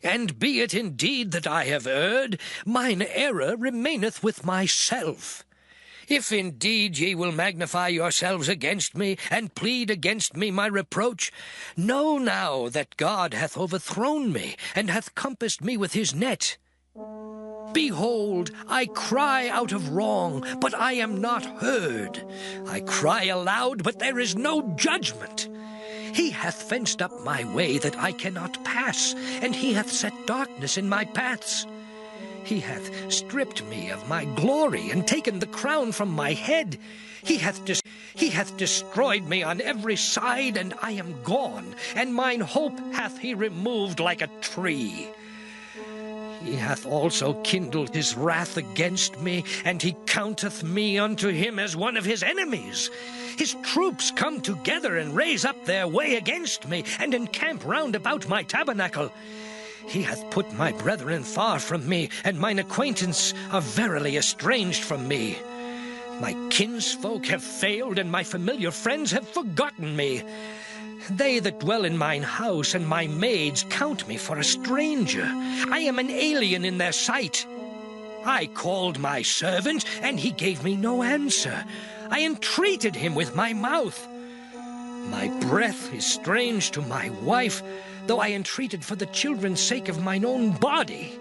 And be it indeed that I have erred, mine error remaineth with myself. If indeed ye will magnify yourselves against me, and plead against me my reproach, know now that God hath overthrown me, and hath compassed me with his net. Behold, I cry out of wrong, but I am not heard. I cry aloud, but there is no judgment. He hath fenced up my way that I cannot pass, and he hath set darkness in my paths. He hath stripped me of my glory, and taken the crown from my head. He hath destroyed me on every side, and I am gone, and mine hope hath he removed like a tree. He hath also kindled his wrath against me, and he counteth me unto him as one of his enemies. His troops come together and raise up their way against me, and encamp round about my tabernacle. He hath put my brethren far from me, and mine acquaintance are verily estranged from me. My kinsfolk have failed, and my familiar friends have forgotten me. They that dwell in mine house and my maids count me for a stranger. I am an alien in their sight. I called my servant, and he gave me no answer. I entreated him with my mouth. My breath is strange to my wife, though I entreated for the children's sake of mine own body.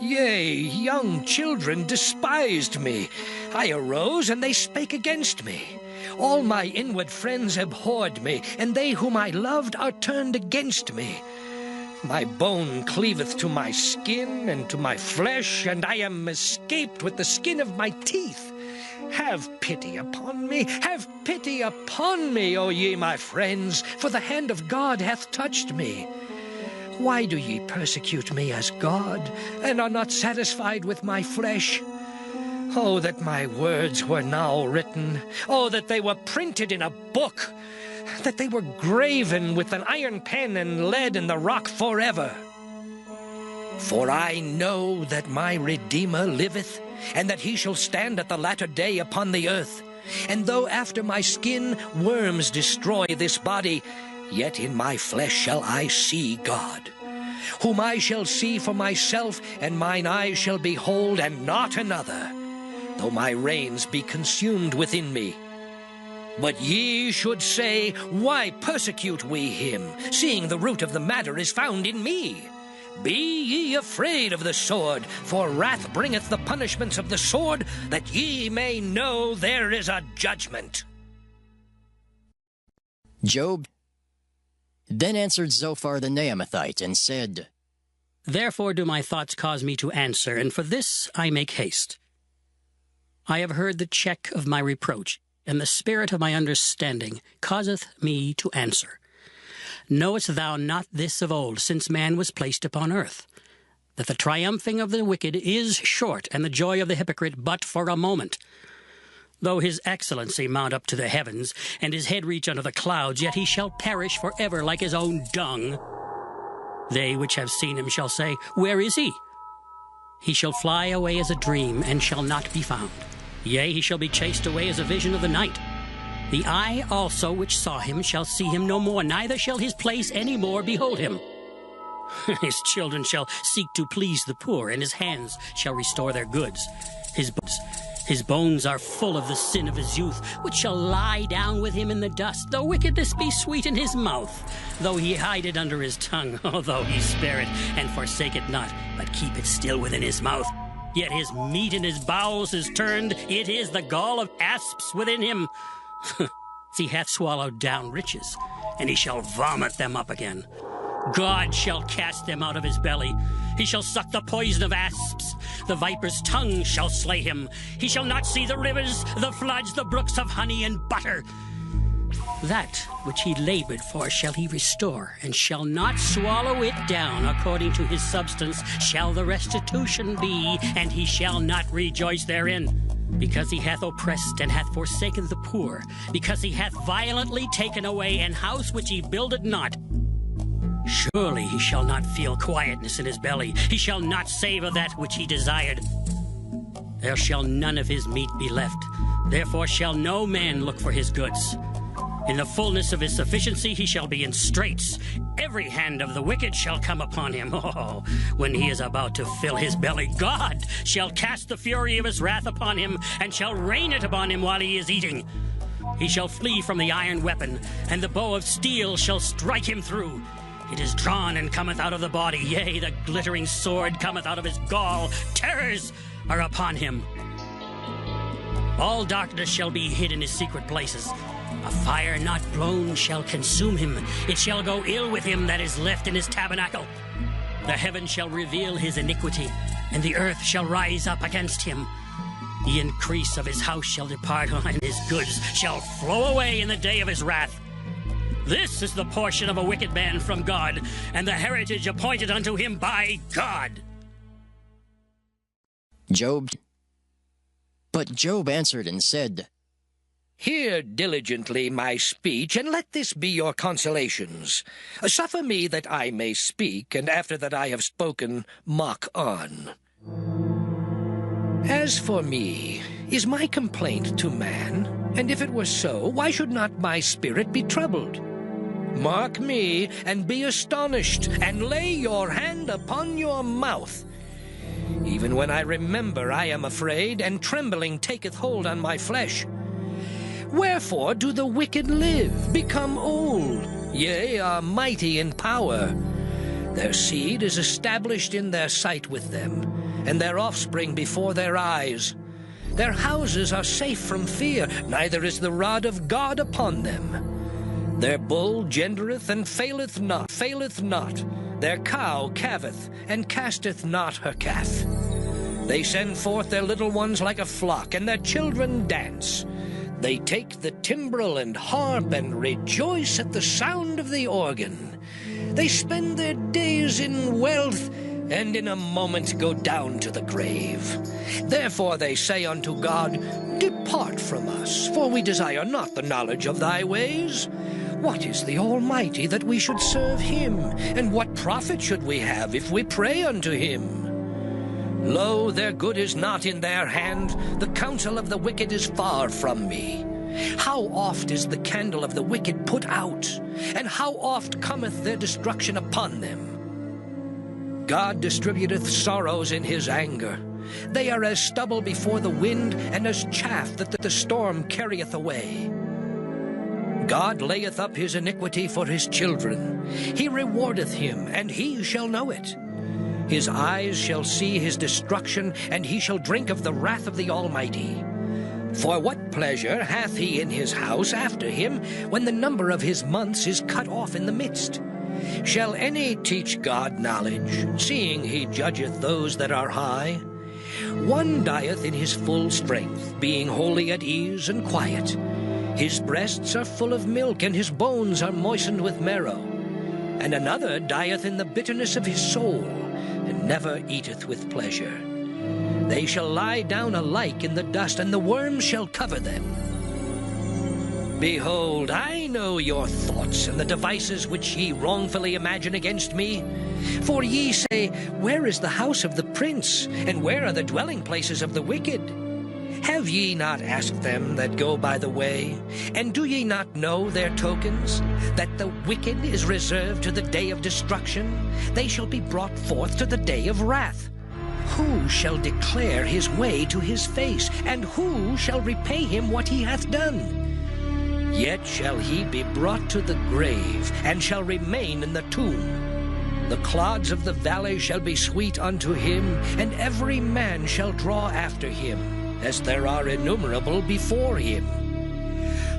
Yea, young children despised me. I arose, and they spake against me. All my inward friends abhorred me, and they whom I loved are turned against me. My bone cleaveth to my skin and to my flesh, and I am escaped with the skin of my teeth. Have pity upon me, O ye my friends, for the hand of God hath touched me. Why do ye persecute me as God, and are not satisfied with my flesh? Oh, that my words were now written. Oh, that they were printed in a book, that they were graven with an iron pen and lead in the rock forever. For I know that my Redeemer liveth, and that he shall stand at the latter day upon the earth. And though after my skin worms destroy this body, yet in my flesh shall I see God, whom I shall see for myself, and mine eyes shall behold, and not another, though my reins be consumed within me. But ye should say, Why persecute we him, seeing the root of the matter is found in me? Be ye afraid of the sword, for wrath bringeth the punishments of the sword, that ye may know there is a judgment. Job then answered Zophar the Naamathite, and said, Therefore do my thoughts cause me to answer, and for this I make haste. I have heard the check of my reproach, and the spirit of my understanding causeth me to answer. Knowest thou not this of old, since man was placed upon earth, that the triumphing of the wicked is short, and the joy of the hypocrite but for a moment? Though his excellency mount up to the heavens, and his head reach unto the clouds, yet he shall perish forever like his own dung. They which have seen him shall say, Where is he? He shall fly away as a dream, and shall not be found. Yea, he shall be chased away as a vision of the night. The eye also which saw him shall see him no more, neither shall his place any more behold him. His children shall seek to please the poor, and his hands shall restore their goods. His bones are full of the sin of his youth, which shall lie down with him in the dust. Though wickedness be sweet in his mouth, though he hide it under his tongue, although he spare it and forsake it not, but keep it still within his mouth. Yet his meat in his bowels is turned, it is the gall of asps within him. He hath swallowed down riches, and he shall vomit them up again. God shall cast them out of his belly. He shall suck the poison of asps. The viper's tongue shall slay him. He shall not see the rivers, the floods, the brooks of honey and butter. That which he labored for shall he restore, and shall not swallow it down. According to his substance shall the restitution be, and he shall not rejoice therein. Because he hath oppressed and hath forsaken the poor, because he hath violently taken away an house which he builded not. Surely he shall not feel quietness in his belly. He shall not savour that which he desired. There shall none of his meat be left. Therefore shall no man look for his goods. In the fullness of his sufficiency he shall be in straits. Every hand of the wicked shall come upon him. Oh, when he is about to fill his belly, God shall cast the fury of his wrath upon him, and shall rain it upon him while he is eating. He shall flee from the iron weapon, and the bow of steel shall strike him through. It is drawn and cometh out of the body. Yea, the glittering sword cometh out of his gall. Terrors are upon him. All darkness shall be hid in his secret places. A fire not blown shall consume him. It shall go ill with him that is left in his tabernacle. The heaven shall reveal his iniquity, and the earth shall rise up against him. The increase of his house shall depart, and his goods shall flow away in the day of his wrath. This is the portion of a wicked man from God, and the heritage appointed unto him by God. Job. But Job answered and said, Hear diligently my speech, and let this be your consolations. Suffer me that I may speak, and after that I have spoken, mock on. As for me, is my complaint to man? And if it were so, why should not my spirit be troubled? Mark me, and be astonished, and lay your hand upon your mouth. Even when I remember, I am afraid, and trembling taketh hold on my flesh. Wherefore do the wicked live, become old, yea, are mighty in power? Their seed is established in their sight with them, and their offspring before their eyes. Their houses are safe from fear, neither is the rod of God upon them. Their bull gendereth and faileth not. Their cow calveth, and casteth not her calf. They send forth their little ones like a flock, and their children dance. They take the timbrel and harp, and rejoice at the sound of the organ. They spend their days in wealth, and in a moment go down to the grave. Therefore they say unto God, Depart from us, for we desire not the knowledge of thy ways. What is the Almighty that we should serve him? And what profit should we have if we pray unto him? Lo, their good is not in their hand. The counsel of the wicked is far from me. How oft is the candle of the wicked put out? And how oft cometh their destruction upon them? God distributeth sorrows in his anger. They are as stubble before the wind, and as chaff that the storm carrieth away. God layeth up his iniquity for his children. He rewardeth him, and he shall know it. His eyes shall see his destruction, and he shall drink of the wrath of the Almighty. For what pleasure hath he in his house after him, when the number of his months is cut off in the midst? Shall any teach God knowledge, seeing he judgeth those that are high? One dieth in his full strength, being wholly at ease and quiet. His breasts are full of milk, and his bones are moistened with marrow. and another dieth in the bitterness of his soul, and never eateth with pleasure. They shall lie down alike in the dust, and the worms shall cover them. Behold, I know your thoughts, and the devices which ye wrongfully imagine against me. For ye say, Where is the house of the prince, and where are the dwelling places of the wicked? Have ye not asked them that go by the way? And do ye not know their tokens? That the wicked is reserved to the day of destruction? They shall be brought forth to the day of wrath. Who shall declare his way to his face? And who shall repay him what he hath done? Yet shall he be brought to the grave, and shall remain in the tomb. The clods of the valley shall be sweet unto him, and every man shall draw after him, as there are innumerable before him.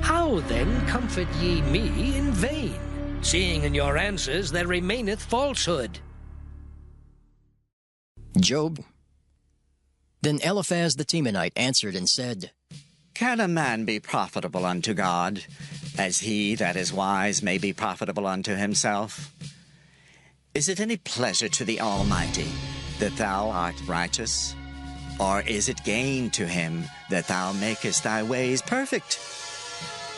How then comfort ye me in vain, seeing in your answers there remaineth falsehood? Job. Then Eliphaz the Temanite answered and said, Can a man be profitable unto God, as he that is wise may be profitable unto himself? Is it any pleasure to the Almighty that thou art righteous? Or is it gain to him that thou makest thy ways perfect?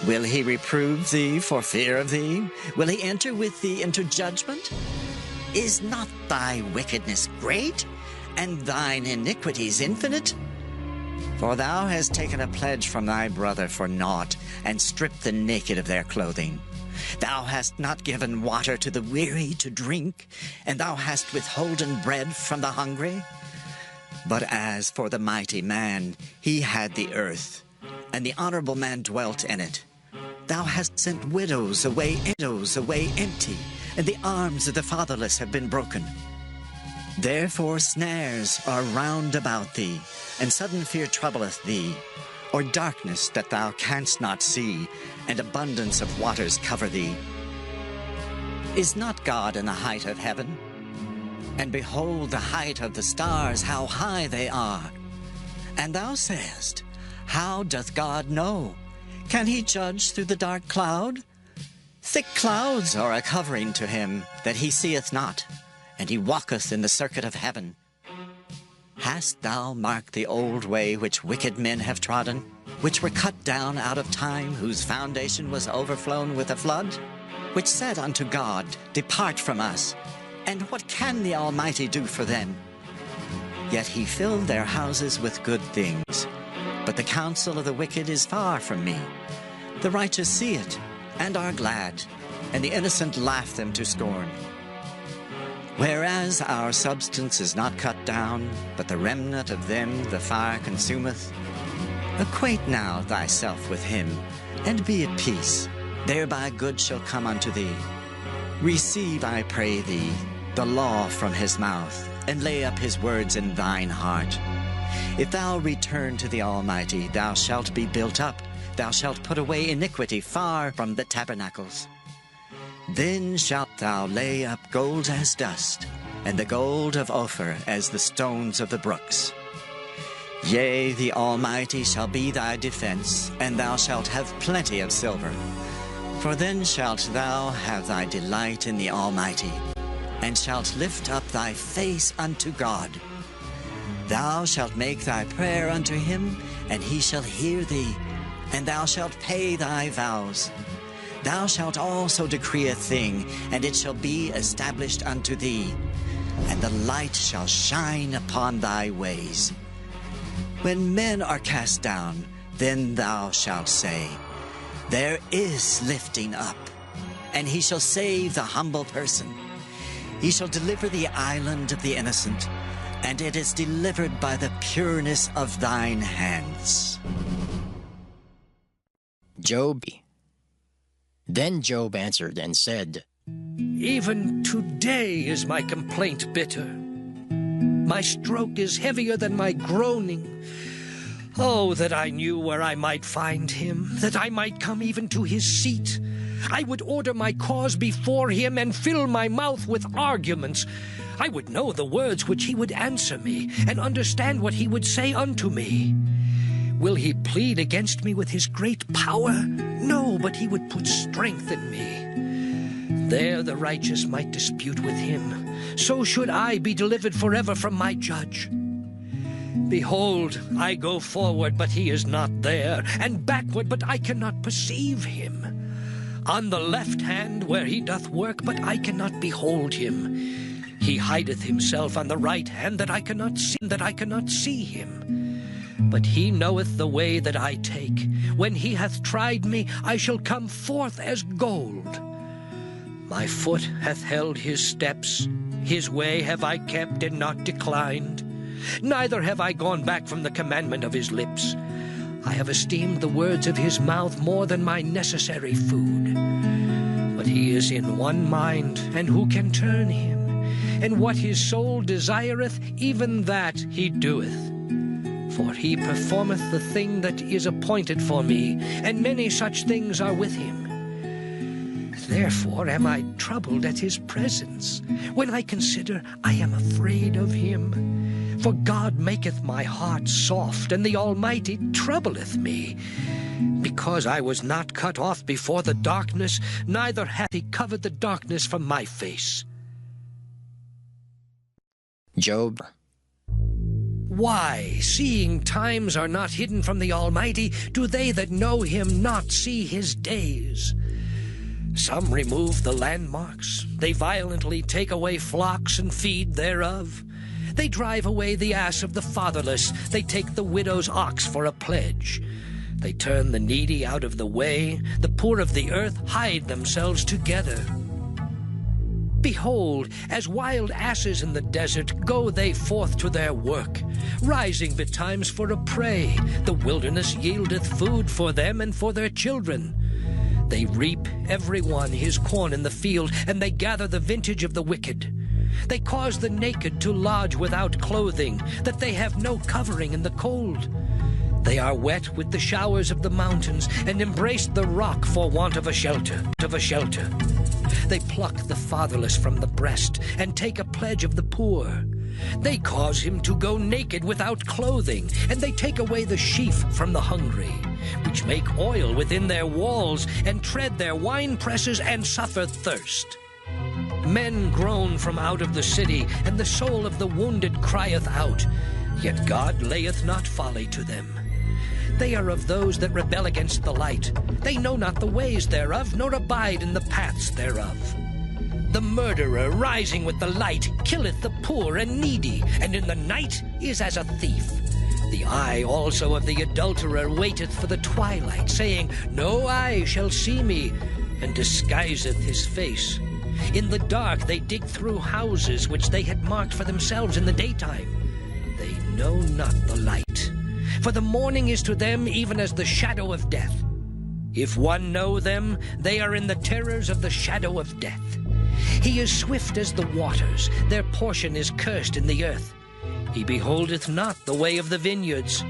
Will he reprove thee for fear of thee? Will he enter with thee into judgment? Is not thy wickedness great, and thine iniquities infinite? For thou hast taken a pledge from thy brother for naught, and stripped the naked of their clothing. Thou hast not given water to the weary to drink, and thou hast withholden bread from the hungry. But as for the mighty man, he had the earth, and the honorable man dwelt in it. Thou hast sent widows away empty, and the arms of the fatherless have been broken. Therefore snares are round about thee, and sudden fear troubleth thee, or darkness that thou canst not see, and abundance of waters cover thee. Is not God in the height of heaven? And behold the height of the stars, how high they are. And thou sayest, How doth God know? Can he judge through the dark cloud? Thick clouds are a covering to him, that he seeth not, and he walketh in the circuit of heaven. Hast thou marked the old way which wicked men have trodden, which were cut down out of time, whose foundation was overflown with a flood? Which said unto God, Depart from us, and what can the Almighty do for them? Yet he filled their houses with good things. But the counsel of the wicked is far from me. The righteous see it, and are glad, and the innocent laugh them to scorn. Whereas our substance is not cut down, but the remnant of them the fire consumeth, acquaint now thyself with him, and be at peace. Thereby good shall come unto thee. Receive, I pray thee, the law from his mouth, and lay up his words in thine heart. If thou return to the Almighty, thou shalt be built up. Thou shalt put away iniquity far from the tabernacles. Then shalt thou lay up gold as dust, and the gold of Ophir as the stones of the brooks. Yea, the Almighty shall be thy defense, and thou shalt have plenty of silver. For then shalt thou have thy delight in the Almighty, and shalt lift up thy face unto God. Thou shalt make thy prayer unto him, and he shall hear thee, and thou shalt pay thy vows. Thou shalt also decree a thing, and it shall be established unto thee, and the light shall shine upon thy ways. When men are cast down, then thou shalt say, There is lifting up, and he shall save the humble person. He shall deliver the island of the innocent, and it is delivered by the pureness of thine hands. Job. Then Job answered and said, Even today is my complaint bitter. My stroke is heavier than my groaning. Oh, that I knew where I might find him, that I might come even to his seat. I would order my cause before him and fill my mouth with arguments. I would know the words which he would answer me, and understand what he would say unto me. Will he plead against me with his great power? No, but he would put strength in me. There the righteous might dispute with him. So should I be delivered forever from my judge. Behold, I go forward, but he is not there, and backward, but I cannot perceive him. On the left hand where he doth work, but I cannot behold him. He hideth himself on the right hand, that I cannot see him. But he knoweth the way that I take. When he hath tried me, I shall come forth as gold. My foot hath held his steps. His way have I kept and not declined. Neither have I gone back from the commandment of his lips. I have esteemed the words of his mouth more than my necessary food. But he is in one mind, and who can turn him? And what his soul desireth, even that he doeth. For he performeth the thing that is appointed for me, and many such things are with him. Therefore am I troubled at his presence. When I consider, I am afraid of him. For God maketh my heart soft, and the Almighty troubleth me. Because I was not cut off before the darkness, neither hath he covered the darkness from my face. Job. Why, seeing times are not hidden from the Almighty, do they that know him not see his days? Some remove the landmarks. They violently take away flocks and feed thereof. They drive away the ass of the fatherless. They take the widow's ox for a pledge. They turn the needy out of the way. The poor of the earth hide themselves together. Behold, as wild asses in the desert, go they forth to their work, rising betimes for a prey. The wilderness yieldeth food for them and for their children. They reap every one his corn in the field, and they gather the vintage of the wicked. They cause the naked to lodge without clothing, that they have no covering in the cold. They are wet with the showers of the mountains, and embrace the rock for want of a shelter. They pluck the fatherless from the breast, and take a pledge of the poor. They cause him to go naked without clothing, and they take away the sheaf from the hungry, which make oil within their walls, and tread their wine presses, and suffer thirst. Men groan from out of the city, and the soul of the wounded crieth out. Yet God layeth not folly to them. They are of those that rebel against the light. They know not the ways thereof, nor abide in the paths thereof. The murderer, rising with the light, killeth the poor and needy, and in the night is as a thief. The eye also of the adulterer waiteth for the twilight, saying, No eye shall see me, and disguiseth his face. In the dark they dig through houses which they had marked for themselves in the daytime. They know not the light. For the morning is to them even as the shadow of death. If one know them, they are in the terrors of the shadow of death. He is swift as the waters, their portion is cursed in the earth. He beholdeth not the way of the vineyards.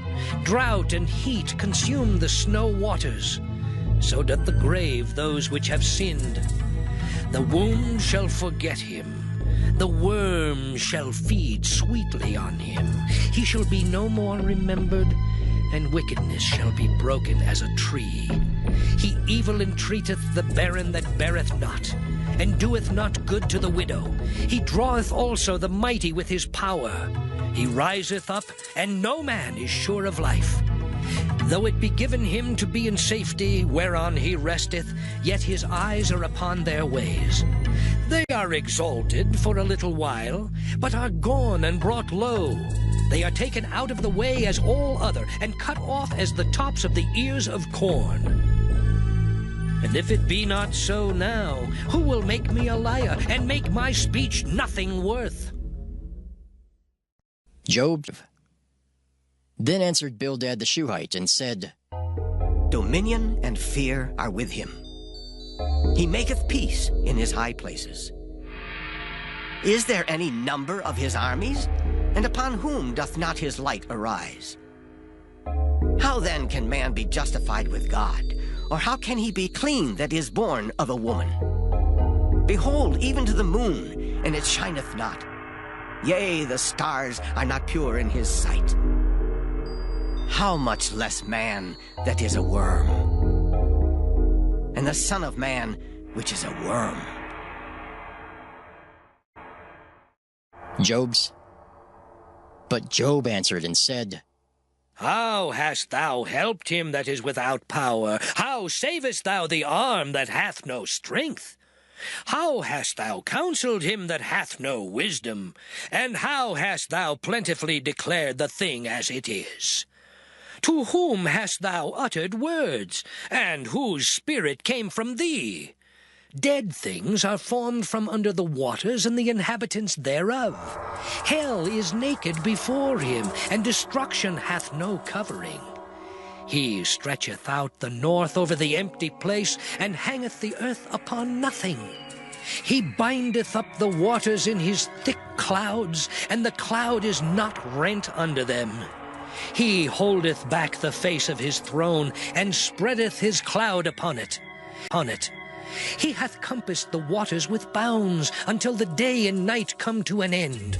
Drought and heat consume the snow waters. So doth the grave those which have sinned. The womb shall forget him. The worm shall feed sweetly on him. He shall be no more remembered, and wickedness shall be broken as a tree. He evil entreateth the barren that beareth not, and doeth not good to the widow. He draweth also the mighty with his power. He riseth up, and no man is sure of life. Though it be given him to be in safety, whereon he resteth, yet his eyes are upon their ways. They are exalted for a little while, but are gone and brought low. They are taken out of the way as all other, and cut off as the tops of the ears of corn. And if it be not so now, who will make me a liar, and make my speech nothing worth? Job. Then answered Bildad the Shuhite, and said, Dominion and fear are with him. He maketh peace in his high places. Is there any number of his armies? And upon whom doth not his light arise? How then can man be justified with God? Or how can he be clean that is born of a woman? Behold, even to the moon, and it shineth not. Yea, the stars are not pure in his sight. How much less man that is a worm? And the Son of Man, which is a worm. But Job answered and said, How hast thou helped him that is without power? How savest thou the arm that hath no strength? How hast thou counseled him that hath no wisdom? And how hast thou plentifully declared the thing as it is? To whom hast thou uttered words, and whose spirit came from thee? Dead things are formed from under the waters, and the inhabitants thereof. Hell is naked before him, and destruction hath no covering. He stretcheth out the north over the empty place, and hangeth the earth upon nothing. He bindeth up the waters in his thick clouds, and the cloud is not rent under them. He holdeth back the face of his throne, and spreadeth his cloud upon it. He hath compassed the waters with bounds, until the day and night come to an end.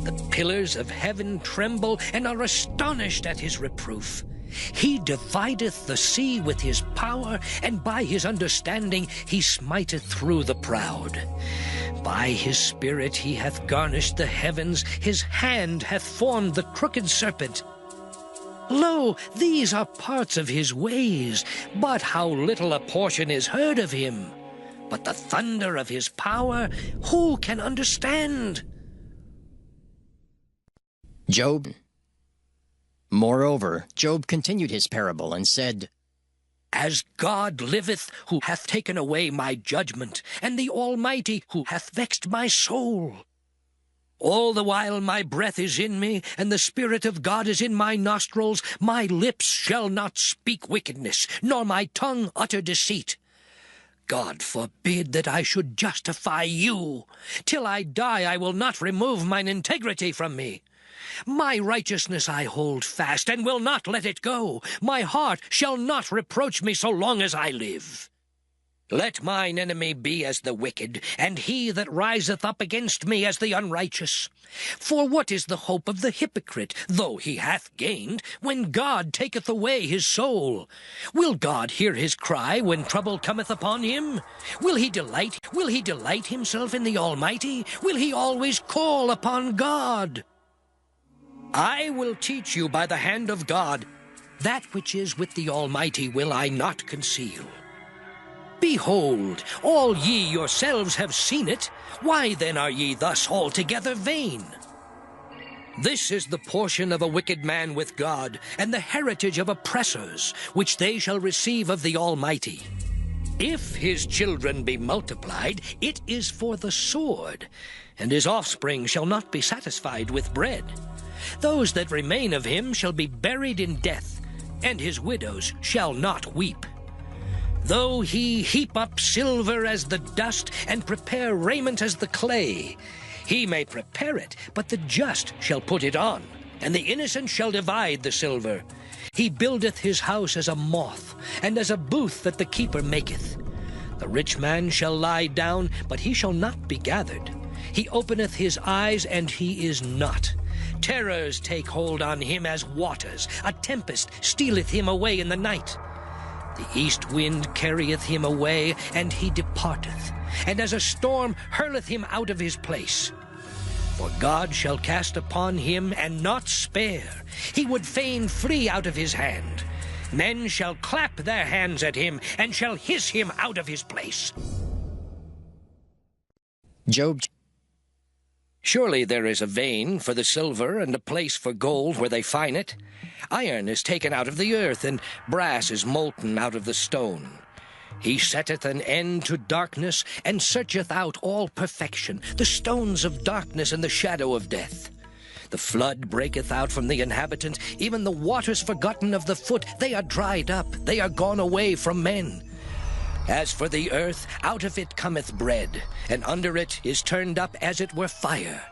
The pillars of heaven tremble, and are astonished at his reproof. He divideth the sea with his power, and by his understanding he smiteth through the proud. By his spirit he hath garnished the heavens, his hand hath formed the crooked serpent. Lo, these are parts of his ways, but how little a portion is heard of him. But the thunder of his power, who can understand? Moreover, Job continued his parable and said, As God liveth, who hath taken away my judgment, and the Almighty, who hath vexed my soul. All the while my breath is in me, and the Spirit of God is in my nostrils, my lips shall not speak wickedness, nor my tongue utter deceit. God forbid that I should justify you. Till I die I will not remove mine integrity from me. My righteousness I hold fast, and will not let it go. My heart shall not reproach me so long as I live. Let mine enemy be as the wicked, and he that riseth up against me as the unrighteous. For what is the hope of the hypocrite, though he hath gained, when God taketh away his soul? Will God hear his cry when trouble cometh upon him? Will he delight himself in the Almighty? Will he always call upon God? I will teach you by the hand of God. That which is with the Almighty will I not conceal. Behold, all ye yourselves have seen it. Why then are ye thus altogether vain? This is the portion of a wicked man with God, and the heritage of oppressors, which they shall receive of the Almighty. If his children be multiplied, it is for the sword, and his offspring shall not be satisfied with bread. Those that remain of him shall be buried in death, and his widows shall not weep. Though he heap up silver as the dust, and prepare raiment as the clay, he may prepare it, but the just shall put it on, and the innocent shall divide the silver. He buildeth his house as a moth, and as a booth that the keeper maketh. The rich man shall lie down, but he shall not be gathered. He openeth his eyes, and he is not. Terrors take hold on him as waters. A tempest stealeth him away in the night. The east wind carrieth him away, and he departeth, and as a storm hurleth him out of his place. For God shall cast upon him, and not spare. He would fain flee out of his hand. Men shall clap their hands at him, and shall hiss him out of his place. Job. Surely there is a vein for the silver, and a place for gold where they fine it. Iron is taken out of the earth, and brass is molten out of the stone. He setteth an end to darkness, and searcheth out all perfection, the stones of darkness and the shadow of death. The flood breaketh out from the inhabitants, even the waters forgotten of the foot. They are dried up, they are gone away from men. As for the earth, out of it cometh bread, and under it is turned up as it were fire.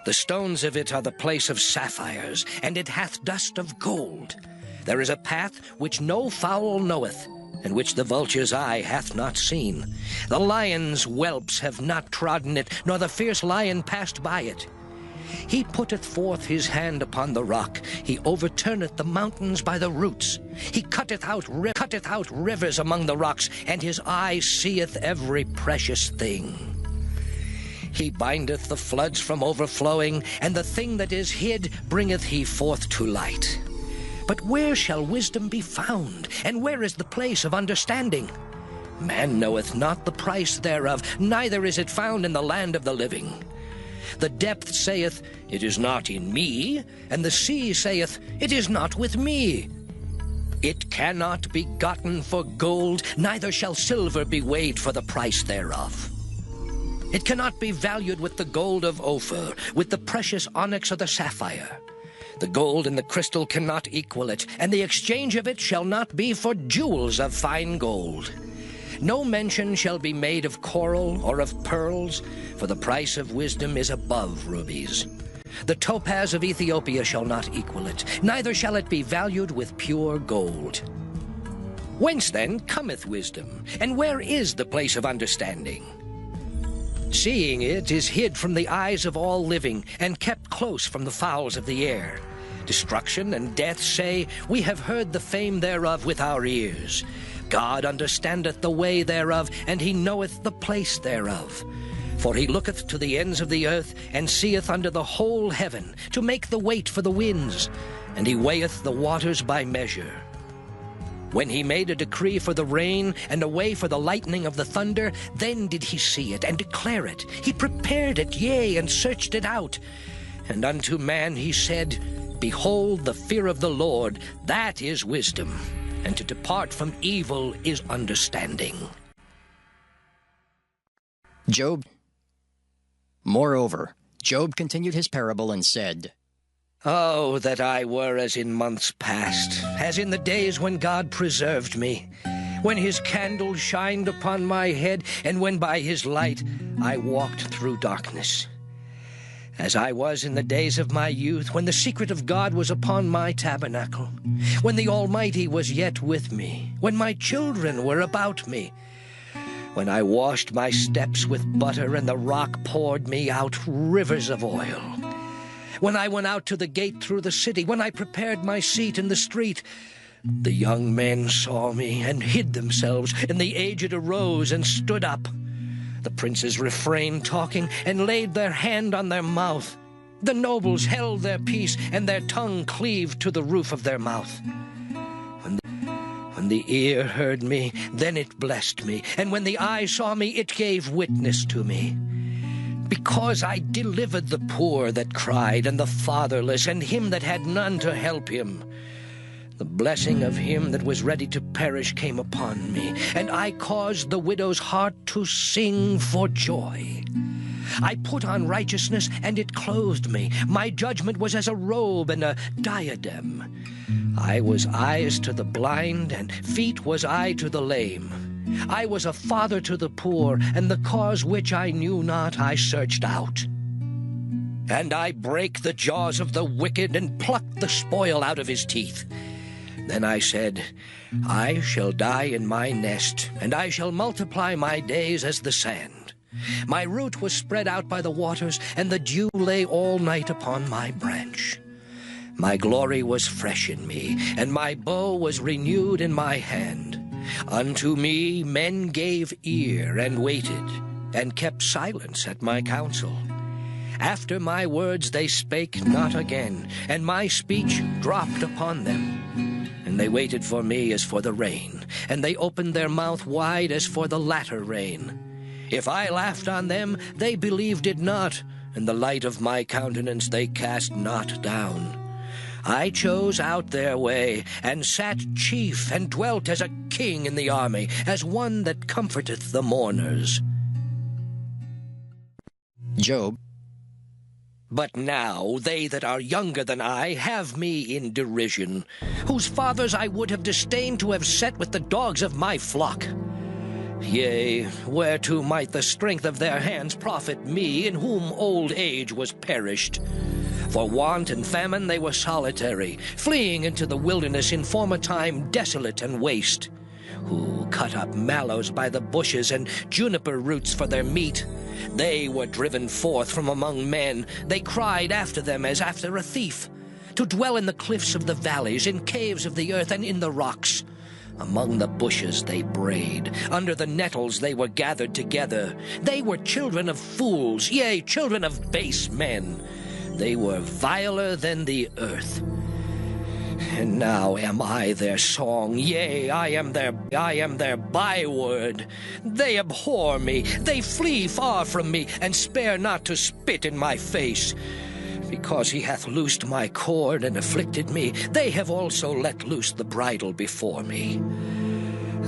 The stones of it are the place of sapphires, and it hath dust of gold. There is a path which no fowl knoweth, and which the vulture's eye hath not seen. The lion's whelps have not trodden it, nor the fierce lion passed by it. He putteth forth his hand upon the rock. He overturneth the mountains by the roots. He cutteth out rivers among the rocks, and his eye seeth every precious thing. He bindeth the floods from overflowing, and the thing that is hid bringeth he forth to light. But where shall wisdom be found, and where is the place of understanding? Man knoweth not the price thereof, neither is it found in the land of the living. The depth saith, It is not in me, and the sea saith, It is not with me. It cannot be gotten for gold, neither shall silver be weighed for the price thereof. It cannot be valued with the gold of Ophir, with the precious onyx or the sapphire. The gold and the crystal cannot equal it, and the exchange of it shall not be for jewels of fine gold. No mention shall be made of coral or of pearls, for the price of wisdom is above rubies. The topaz of Ethiopia shall not equal it, neither shall it be valued with pure gold. Whence then cometh wisdom, and where is the place of understanding? Seeing it is hid from the eyes of all living, and kept close from the fowls of the air. Destruction and death say, We have heard the fame thereof with our ears. God understandeth the way thereof, and he knoweth the place thereof. For he looketh to the ends of the earth, and seeth under the whole heaven, to make the weight for the winds, and he weigheth the waters by measure. When he made a decree for the rain, and a way for the lightning of the thunder, then did he see it, and declare it. He prepared it, yea, and searched it out. And unto man he said, Behold, the fear of the Lord, that is wisdom, and to depart from evil is understanding. Job. Moreover, Job continued his parable and said, Oh, that I were as in months past, as in the days when God preserved me, when his candle shined upon my head, and when by his light I walked through darkness. As I was in the days of my youth, when the secret of God was upon my tabernacle, when the Almighty was yet with me, when my children were about me, when I washed my steps with butter, and the rock poured me out rivers of oil, when I went out to the gate through the city, when I prepared my seat in the street, the young men saw me and hid themselves, and the aged arose and stood up. The princes refrained talking, and laid their hand on their mouth. The nobles held their peace, and their tongue cleaved to the roof of their mouth. When the ear heard me, then it blessed me, and when the eye saw me, it gave witness to me. Because I delivered the poor that cried, and the fatherless, and him that had none to help him. The blessing of him that was ready to perish came upon me, and I caused the widow's heart to sing for joy. I put on righteousness, and it clothed me. My judgment was as a robe and a diadem. I was eyes to the blind, and feet was I to the lame. I was a father to the poor, and the cause which I knew not I searched out. And I brake the jaws of the wicked, and plucked the spoil out of his teeth. Then I said, I shall die in my nest, and I shall multiply my days as the sand. My root was spread out by the waters, and the dew lay all night upon my branch. My glory was fresh in me, and my bow was renewed in my hand. Unto me men gave ear, and waited, and kept silence at my counsel. After my words they spake not again, and my speech dropped upon them. And they waited for me as for the rain, and they opened their mouth wide as for the latter rain. If I laughed on them, they believed it not, and the light of my countenance they cast not down. I chose out their way, and sat chief, and dwelt as a king in the army, as one that comforteth the mourners. Job. But now they that are younger than I have me in derision, whose fathers I would have disdained to have set with the dogs of my flock. Yea, whereto might the strength of their hands profit me, in whom old age was perished? For want and famine they were solitary, fleeing into the wilderness in former time desolate and waste, who cut up mallows by the bushes and juniper roots for their meat. They were driven forth from among men. They cried after them as after a thief, to dwell in the cliffs of the valleys, in caves of the earth, and in the rocks. Among the bushes they brayed, under the nettles they were gathered together. They were children of fools, yea, children of base men. They were viler than the earth. And now am I their song, yea, I am their byword. They abhor me, they flee far from me, and spare not to spit in my face. Because he hath loosed my cord and afflicted me, they have also let loose the bridle before me.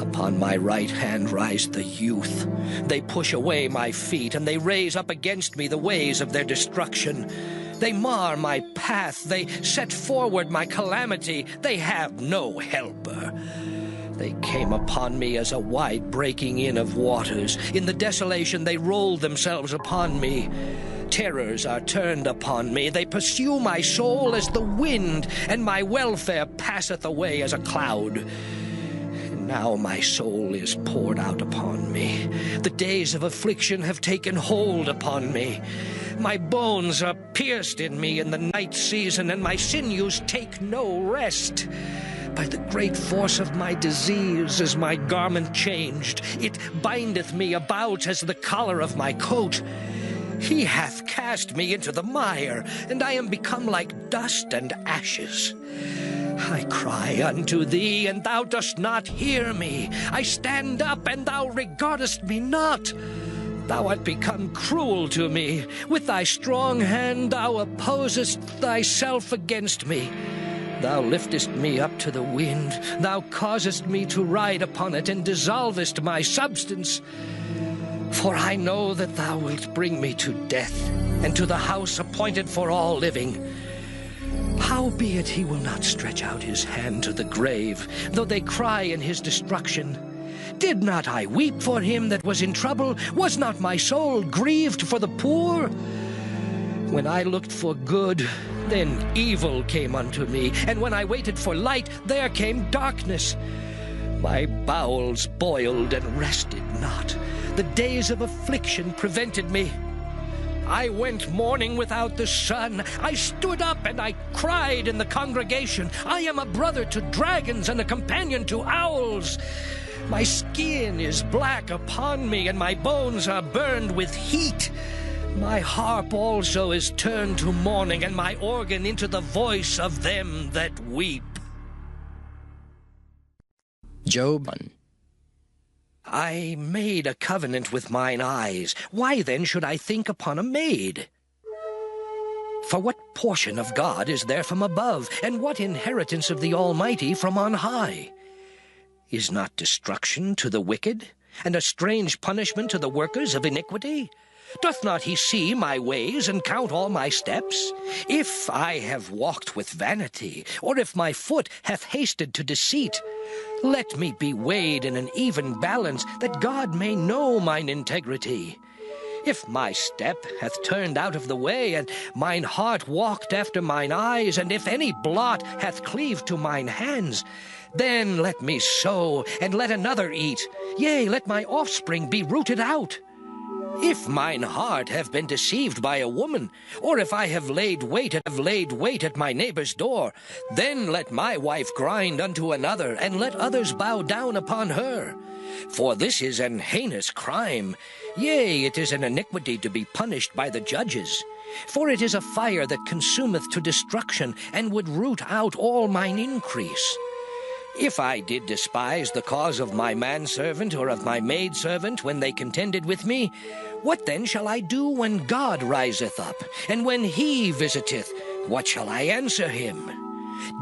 Upon my right hand rise the youth. They push away my feet, and they raise up against me the ways of their destruction. They mar my path, they set forward my calamity, they have no helper. They came upon me as a wide breaking in of waters. In the desolation they rolled themselves upon me. Terrors are turned upon me. They pursue my soul as the wind, and my welfare passeth away as a cloud. And now my soul is poured out upon me. The days of affliction have taken hold upon me. My bones are pierced in me in the night season, and my sinews take no rest. By the great force of my disease is my garment changed. It bindeth me about as the collar of my coat. He hath cast me into the mire, and I am become like dust and ashes. I cry unto thee, and thou dost not hear me. I stand up, and thou regardest me not. Thou art become cruel to me. With thy strong hand thou opposest thyself against me. Thou liftest me up to the wind. Thou causest me to ride upon it, and dissolvest my substance. For I know that thou wilt bring me to death, and to the house appointed for all living. Howbeit he will not stretch out his hand to the grave, though they cry in his destruction. Did not I weep for him that was in trouble? Was not my soul grieved for the poor? When I looked for good, then evil came unto me, and when I waited for light, there came darkness. My bowels boiled and rested not. The days of affliction prevented me. I went mourning without the sun. I stood up and I cried in the congregation. I am a brother to dragons and a companion to owls. My skin is black upon me, and my bones are burned with heat. My harp also is turned to mourning, and my organ into the voice of them that weep. Job. I made a covenant with mine eyes. Why then should I think upon a maid? For what portion of God is there from above, and what inheritance of the Almighty from on high? Is not destruction to the wicked, and a strange punishment to the workers of iniquity? Doth not he see my ways, and count all my steps? If I have walked with vanity, or if my foot hath hasted to deceit, let me be weighed in an even balance, that God may know mine integrity. If my step hath turned out of the way, and mine heart walked after mine eyes, and if any blot hath cleaved to mine hands, then let me sow, and let another eat. Yea, let my offspring be rooted out. If mine heart have been deceived by a woman, or if I have laid wait at my neighbor's door, then let my wife grind unto another, and let others bow down upon her. For this is an heinous crime. Yea, it is an iniquity to be punished by the judges. For it is a fire that consumeth to destruction, and would root out all mine increase. If I did despise the cause of my manservant or of my maidservant when they contended with me, what then shall I do when God riseth up? And when he visiteth, what shall I answer him?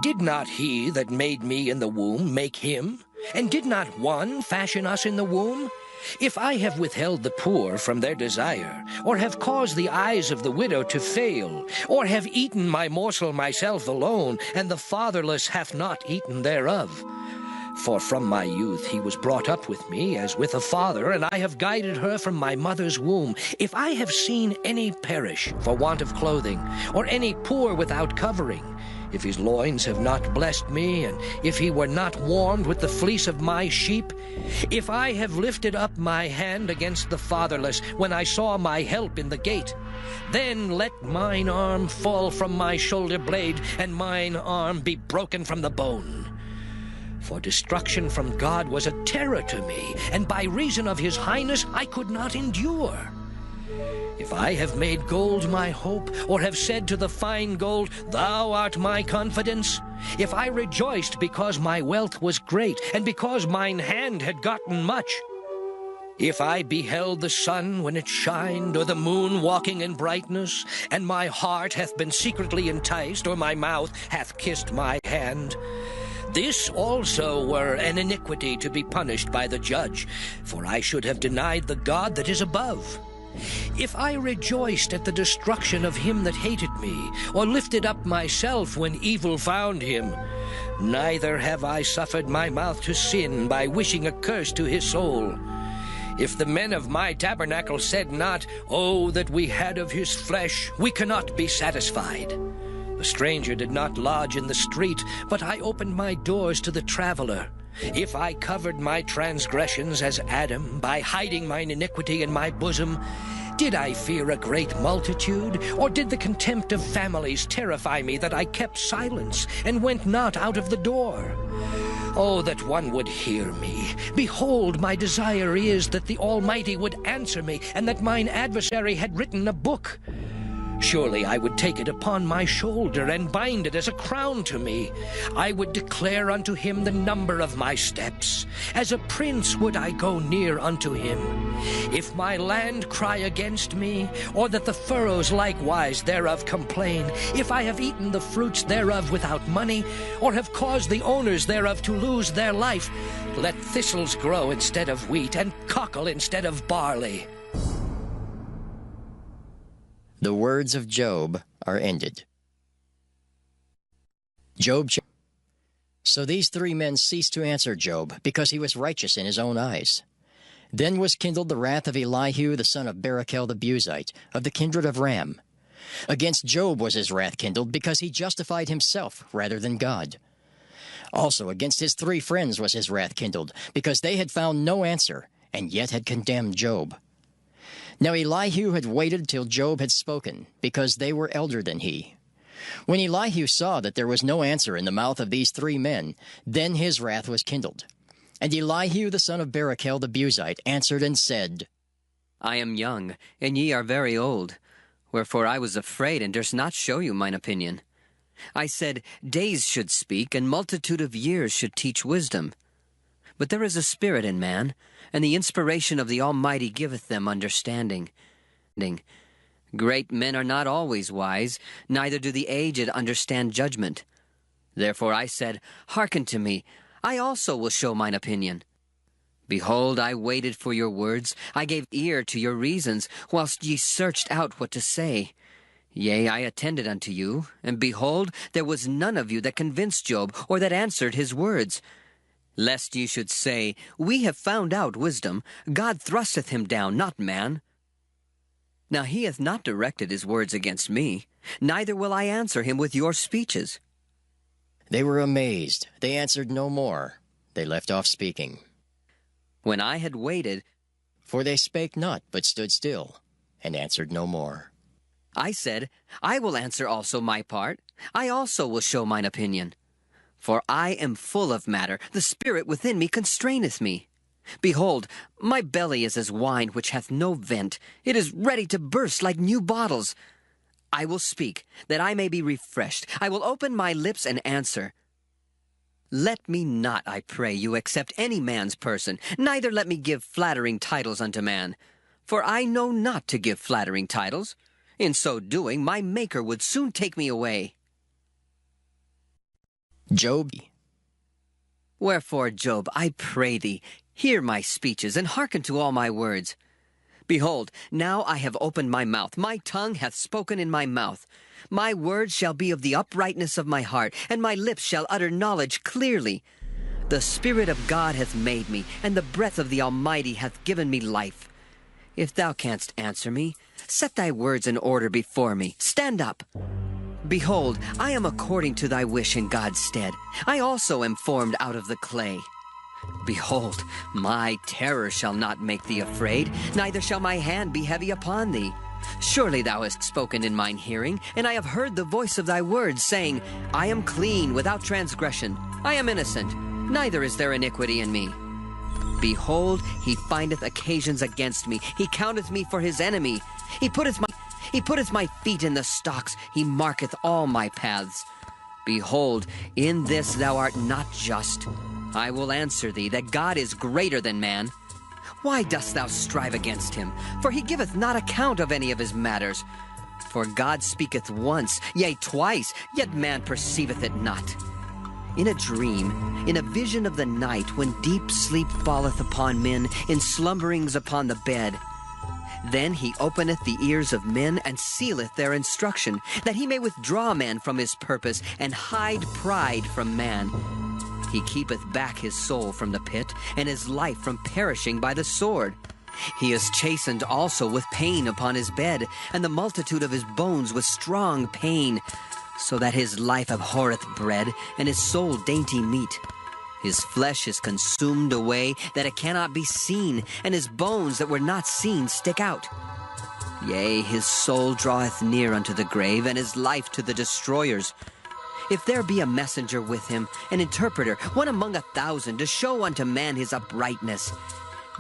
Did not he that made me in the womb make him? And did not one fashion us in the womb? If I have withheld the poor from their desire, or have caused the eyes of the widow to fail, or have eaten my morsel myself alone, and the fatherless hath not eaten thereof. For from my youth he was brought up with me as with a father, and I have guided her from my mother's womb. If I have seen any perish for want of clothing, or any poor without covering, if his loins have not blessed me, and if he were not warmed with the fleece of my sheep, if I have lifted up my hand against the fatherless, when I saw my help in the gate, then let mine arm fall from my shoulder blade, and mine arm be broken from the bone. For destruction from God was a terror to me, and by reason of his highness I could not endure. If I have made gold my hope, or have said to the fine gold, Thou art my confidence, if I rejoiced because my wealth was great, and because mine hand had gotten much, if I beheld the sun when it shined, or the moon walking in brightness, and my heart hath been secretly enticed, or my mouth hath kissed my hand, this also were an iniquity to be punished by the judge, for I should have denied the God that is above. If I rejoiced at the destruction of him that hated me, or lifted up myself when evil found him, neither have I suffered my mouth to sin by wishing a curse to his soul. If the men of my tabernacle said not, Oh, that we had of his flesh, we cannot be satisfied. The stranger did not lodge in the street, but I opened my doors to the traveler. If I covered my transgressions as Adam, by hiding mine iniquity in my bosom, did I fear a great multitude, or did the contempt of families terrify me that I kept silence, and went not out of the door? Oh, that one would hear me. Behold, my desire is that the Almighty would answer me, and that mine adversary had written a book. Surely I would take it upon my shoulder, and bind it as a crown to me. I would declare unto him the number of my steps. As a prince would I go near unto him. If my land cry against me, or that the furrows likewise thereof complain, if I have eaten the fruits thereof without money, or have caused the owners thereof to lose their life, let thistles grow instead of wheat, and cockle instead of barley. The words of Job are ended. Job. So these three men ceased to answer Job, because he was righteous in his own eyes. Then was kindled the wrath of Elihu the son of Barachel the Buzite, of the kindred of Ram. Against Job was his wrath kindled, because he justified himself rather than God. Also against his three friends was his wrath kindled, because they had found no answer, and yet had condemned Job. Now Elihu had waited till Job had spoken, because they were elder than he. When Elihu saw that there was no answer in the mouth of these three men, then his wrath was kindled. And Elihu the son of Barachel the Buzite answered and said, I am young, and ye are very old. Wherefore I was afraid, and durst not show you mine opinion. I said, Days should speak, and multitude of years should teach wisdom. But there is a spirit in man, and the inspiration of the Almighty giveth them understanding. Great men are not always wise, neither do the aged understand judgment. Therefore I said, Hearken to me, I also will show mine opinion. Behold, I waited for your words, I gave ear to your reasons, whilst ye searched out what to say. Yea, I attended unto you, and behold, there was none of you that convinced Job, or that answered his words. Lest ye should say, We have found out wisdom, God thrusteth him down, not man. Now he hath not directed his words against me, neither will I answer him with your speeches. They were amazed. They answered no more. They left off speaking. When I had waited, for they spake not, but stood still, and answered no more. I said, I will answer also my part. I also will show mine opinion. For I am full of matter, the spirit within me constraineth me. Behold, my belly is as wine which hath no vent, it is ready to burst like new bottles. I will speak, that I may be refreshed. I will open my lips and answer. Let me not, I pray you, accept any man's person, neither let me give flattering titles unto man. For I know not to give flattering titles. In so doing, my Maker would soon take me away. Job. Wherefore, Job, I pray thee, hear my speeches, and hearken to all my words. Behold, now I have opened my mouth, my tongue hath spoken in my mouth. My words shall be of the uprightness of my heart, and my lips shall utter knowledge clearly. The Spirit of God hath made me, and the breath of the Almighty hath given me life. If thou canst answer me, set thy words in order before me. Stand up. Behold, I am according to thy wish in God's stead. I also am formed out of the clay. Behold, my terror shall not make thee afraid, neither shall my hand be heavy upon thee. Surely thou hast spoken in mine hearing, and I have heard the voice of thy words, saying, I am clean, without transgression. I am innocent. neither is there iniquity in me. Behold, he findeth occasions against me. He counteth me for his enemy. He putteth my feet in the stocks. He marketh all my paths. Behold, in this thou art not just. I will answer thee that God is greater than man. Why dost thou strive against him? For he giveth not account of any of his matters. For God speaketh once, yea, twice, yet man perceiveth it not. In a dream, in a vision of the night, when deep sleep falleth upon men, in slumberings upon the bed, then he openeth the ears of men, and sealeth their instruction, that he may withdraw man from his purpose, and hide pride from man. He keepeth back his soul from the pit, and his life from perishing by the sword. He is chastened also with pain upon his bed, and the multitude of his bones with strong pain, so that his life abhorreth bread, and his soul dainty meat. His flesh is consumed away, that it cannot be seen, and his bones that were not seen stick out. Yea, his soul draweth near unto the grave, and his life to the destroyers. If there be a messenger with him, an interpreter, one among 1,000, to show unto man his uprightness,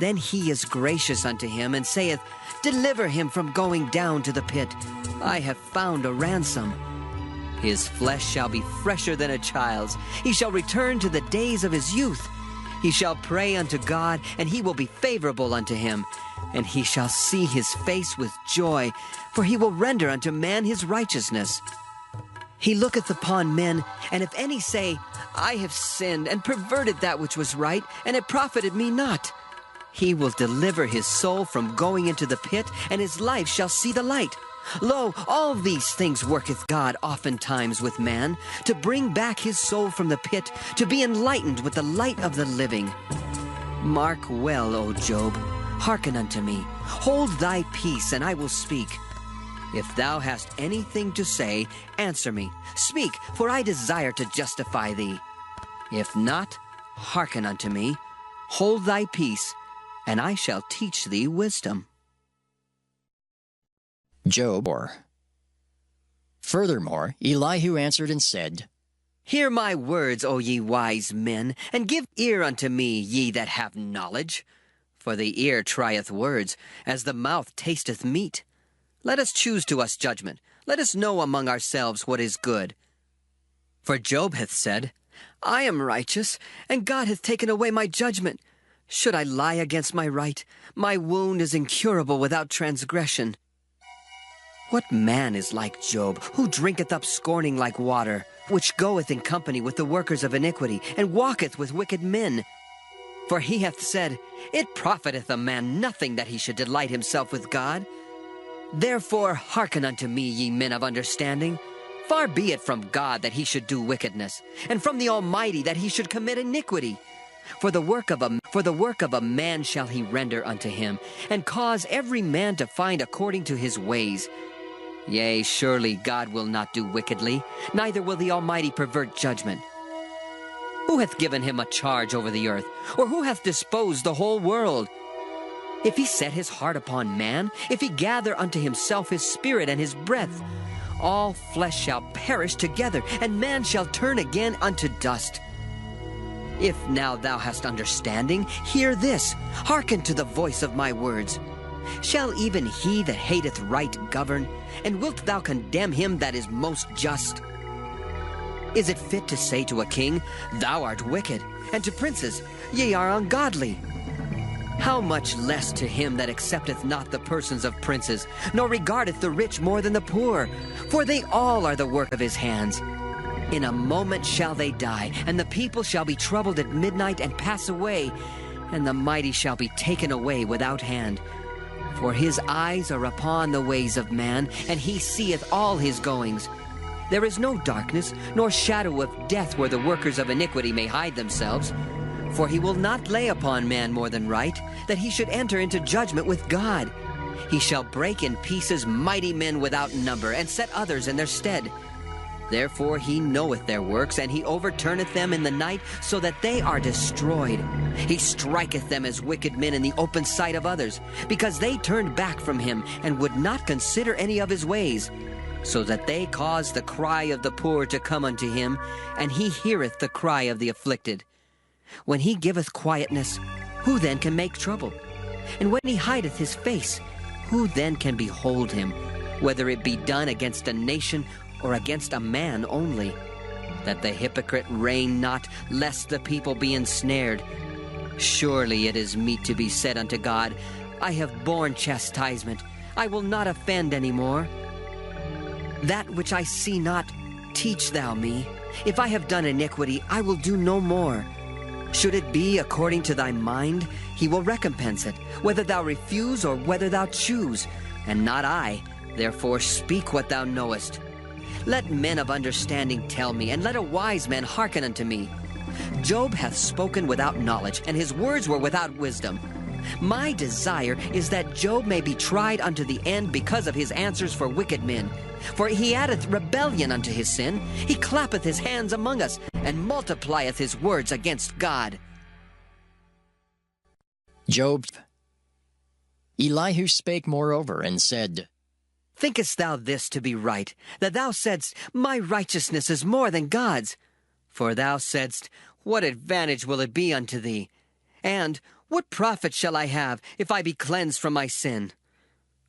then he is gracious unto him, and saith, Deliver him from going down to the pit. I have found a ransom. His flesh shall be fresher than a child's. He shall return to the days of his youth. He shall pray unto God, and he will be favorable unto him. And he shall see his face with joy, for he will render unto man his righteousness. He looketh upon men, and if any say, I have sinned, and perverted that which was right, and it profited me not, he will deliver his soul from going into the pit, and his life shall see the light. Lo, all these things worketh God oftentimes with man, to bring back his soul from the pit, to be enlightened with the light of the living. Mark well, O Job, hearken unto me. Hold thy peace, and I will speak. If thou hast anything to say, answer me. Speak, for I desire to justify thee. If not, hearken unto me. Hold thy peace, and I shall teach thee wisdom. Job 4. Furthermore, Elihu answered and said, Hear my words, O ye wise men, and give ear unto me, ye that have knowledge. For the ear trieth words, as the mouth tasteth meat. Let us choose to us judgment. Let us know among ourselves what is good. For Job hath said, I am righteous, and God hath taken away my judgment. Should I lie against my right? My wound is incurable without transgression. What man is like Job, who drinketh up scorning like water, which goeth in company with the workers of iniquity, and walketh with wicked men? For he hath said, It profiteth a man nothing that he should delight himself with God. Therefore hearken unto me, ye men of understanding. Far be it from God that he should do wickedness, and from the Almighty that he should commit iniquity. For the work of a man shall he render unto him, and cause every man to find according to his ways. Yea, surely God will not do wickedly, neither will the Almighty pervert judgment. Who hath given him a charge over the earth, or who hath disposed the whole world? If he set his heart upon man, if he gather unto himself his spirit and his breath, all flesh shall perish together, and man shall turn again unto dust. If now thou hast understanding, hear this, hearken to the voice of my words. Shall even he that hateth right govern? And wilt thou condemn him that is most just? Is it fit to say to a king, Thou art wicked, and to princes, Ye are ungodly? How much less to him that accepteth not the persons of princes, nor regardeth the rich more than the poor? For they all are the work of his hands. In a moment shall they die, and the people shall be troubled at midnight and pass away, and the mighty shall be taken away without hand. For his eyes are upon the ways of man, and he seeth all his goings. There is no darkness, nor shadow of death where the workers of iniquity may hide themselves. For he will not lay upon man more than right, that he should enter into judgment with God. He shall break in pieces mighty men without number, and set others in their stead. Therefore he knoweth their works, and he overturneth them in the night, so that they are destroyed. He striketh them as wicked men in the open sight of others, because they turned back from him, and would not consider any of his ways. So that they cause the cry of the poor to come unto him, and he heareth the cry of the afflicted. When he giveth quietness, who then can make trouble? And when he hideth his face, who then can behold him, whether it be done against a nation or against a man only? That the hypocrite reign not, lest the people be ensnared. Surely it is meet to be said unto God, I have borne chastisement, I will not offend any more. That which I see not, teach thou me. If I have done iniquity, I will do no more. Should it be according to thy mind, he will recompense it, whether thou refuse or whether thou choose, and not I. Therefore speak what thou knowest. Let men of understanding tell me, and let a wise man hearken unto me. Job hath spoken without knowledge, and his words were without wisdom. My desire is that Job may be tried unto the end because of his answers for wicked men. For he addeth rebellion unto his sin. He clappeth his hands among us, and multiplieth his words against God. Job. Elihu spake moreover, and said, Thinkest thou this to be right, that thou saidst, My righteousness is more than God's? For thou saidst, What advantage will it be unto thee? And, What profit shall I have, if I be cleansed from my sin?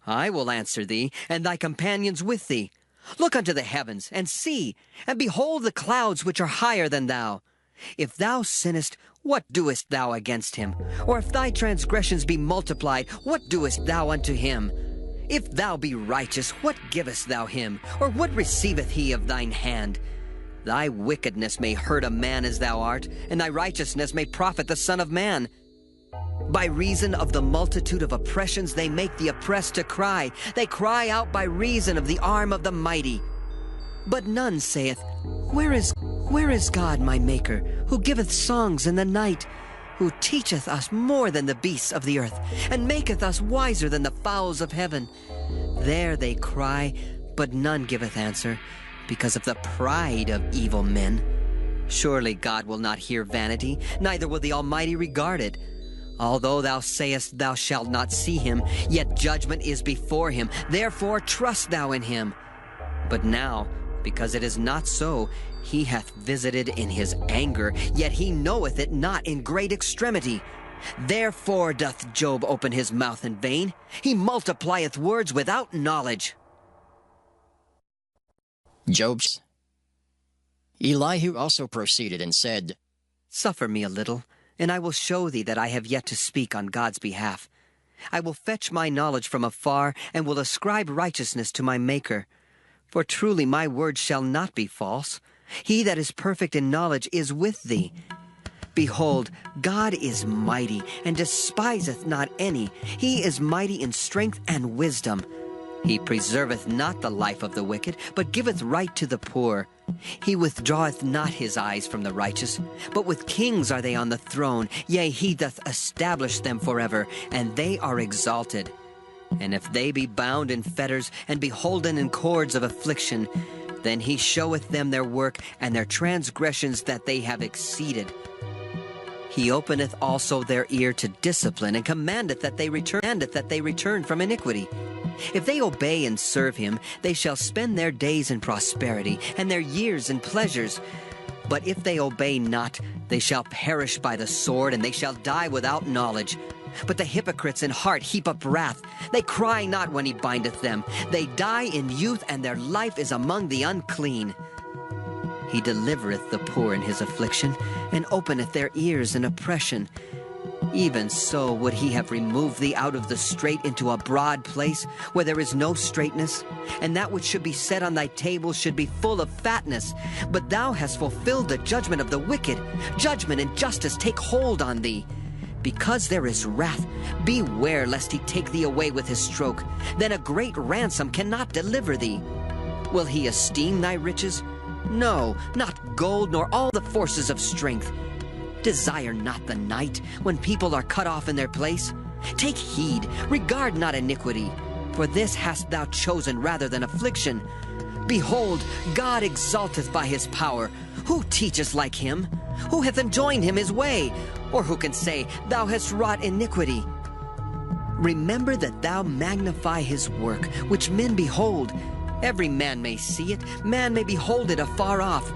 I will answer thee, and thy companions with thee. Look unto the heavens, and see, and behold the clouds which are higher than thou. If thou sinnest, what doest thou against him? Or if thy transgressions be multiplied, what doest thou unto him? If thou be righteous, what givest thou him? Or what receiveth he of thine hand? Thy wickedness may hurt a man as thou art, and thy righteousness may profit the Son of Man. By reason of the multitude of oppressions they make the oppressed to cry. They cry out by reason of the arm of the mighty. But none saith, Where is God my Maker, who giveth songs in the night, who teacheth us more than the beasts of the earth, and maketh us wiser than the fowls of heaven? There they cry, but none giveth answer, because of the pride of evil men. Surely God will not hear vanity, neither will the Almighty regard it. Although thou sayest thou shalt not see him, yet judgment is before him. Therefore trust thou in him. But now, because it is not so, he hath visited in his anger, yet he knoweth it not in great extremity. Therefore doth Job open his mouth in vain. He multiplieth words without knowledge. Job's. Elihu also proceeded and said, Suffer me a little, and I will show thee that I have yet to speak on God's behalf. I will fetch my knowledge from afar, and will ascribe righteousness to my Maker. For truly my word shall not be false. He that is perfect in knowledge is with thee. Behold, God is mighty, and despiseth not any. He is mighty in strength and wisdom. He preserveth not the life of the wicked, but giveth right to the poor. He withdraweth not his eyes from the righteous, but with kings are they on the throne. Yea, he doth establish them forever, and they are exalted. And if they be bound in fetters, and beholden in cords of affliction, then he showeth them their work, and their transgressions that they have exceeded. He openeth also their ear to discipline, and commandeth that they return from iniquity. If they obey and serve him, they shall spend their days in prosperity, and their years in pleasures. But if they obey not, they shall perish by the sword, and they shall die without knowledge. But the hypocrites in heart heap up wrath. They cry not when he bindeth them. They die in youth, and their life is among the unclean. He delivereth the poor in his affliction, and openeth their ears in oppression. Even so would he have removed thee out of the strait into a broad place, where there is no straightness, and that which should be set on thy table should be full of fatness. But thou hast fulfilled the judgment of the wicked. Judgment and justice take hold on thee. Because there is wrath, beware lest he take thee away with his stroke. Then a great ransom cannot deliver thee. Will he esteem thy riches? No, not gold, nor all the forces of strength. Desire not the night, when people are cut off in their place. Take heed, regard not iniquity, for this hast thou chosen rather than affliction. Behold, God exalteth by his power. Who teacheth like him? Who hath enjoined him his way? Or who can say, Thou hast wrought iniquity? Remember that thou magnify his work, which men behold. Every man may see it, man may behold it afar off.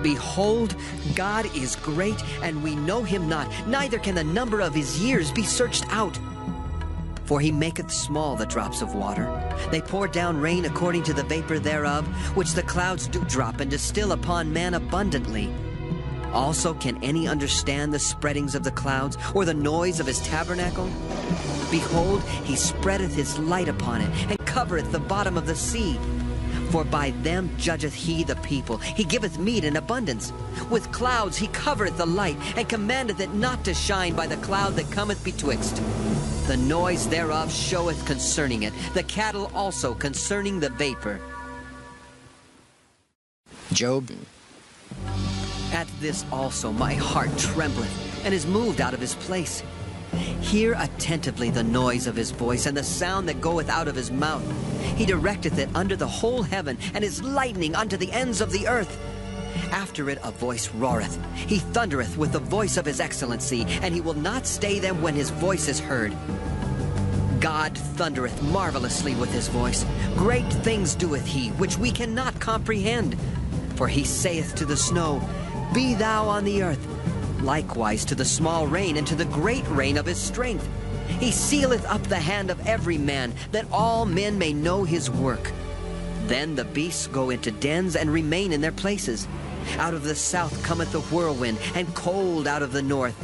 Behold, God is great, and we know him not, neither can the number of his years be searched out. For he maketh small the drops of water. They pour down rain according to the vapor thereof, which the clouds do drop and distill upon man abundantly. Also can any understand the spreadings of the clouds, or the noise of his tabernacle? Behold, he spreadeth his light upon it, and covereth the bottom of the sea. For by them judgeth he the people. He giveth meat in abundance. With clouds he covereth the light, and commandeth it not to shine by the cloud that cometh betwixt. The noise thereof showeth concerning it, the cattle also concerning the vapor. Job. At this also my heart trembleth, and is moved out of his place. Hear attentively the noise of his voice, and the sound that goeth out of his mouth. He directeth it under the whole heaven, and is lightning unto the ends of the earth. After it a voice roareth. He thundereth with the voice of his excellency, and he will not stay them when his voice is heard. God thundereth marvelously with his voice. Great things doeth he, which we cannot comprehend. For he saith to the snow, Be thou on the earth. Likewise to the small rain, and to the great rain of his strength. He sealeth up the hand of every man, that all men may know his work. Then the beasts go into dens and remain in their places. Out of the south cometh the whirlwind, and cold out of the north.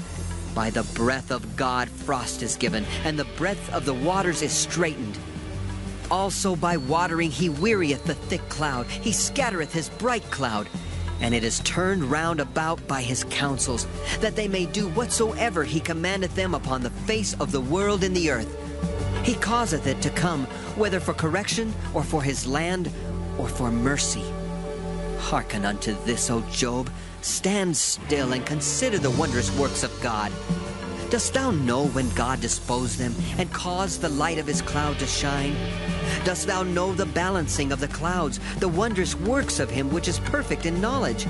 By the breath of God frost is given, and the breadth of the waters is straitened. Also by watering he wearieth the thick cloud. He scattereth his bright cloud. And it is turned round about by his counsels, that they may do whatsoever he commandeth them upon the face of the world in the earth. He causeth it to come, whether for correction, or for his land, or for mercy. Hearken unto this, O Job. Stand still, and consider the wondrous works of God. Dost thou know when God disposed them, and caused the light of his cloud to shine? Dost thou know the balancing of the clouds, the wondrous works of him which is perfect in knowledge?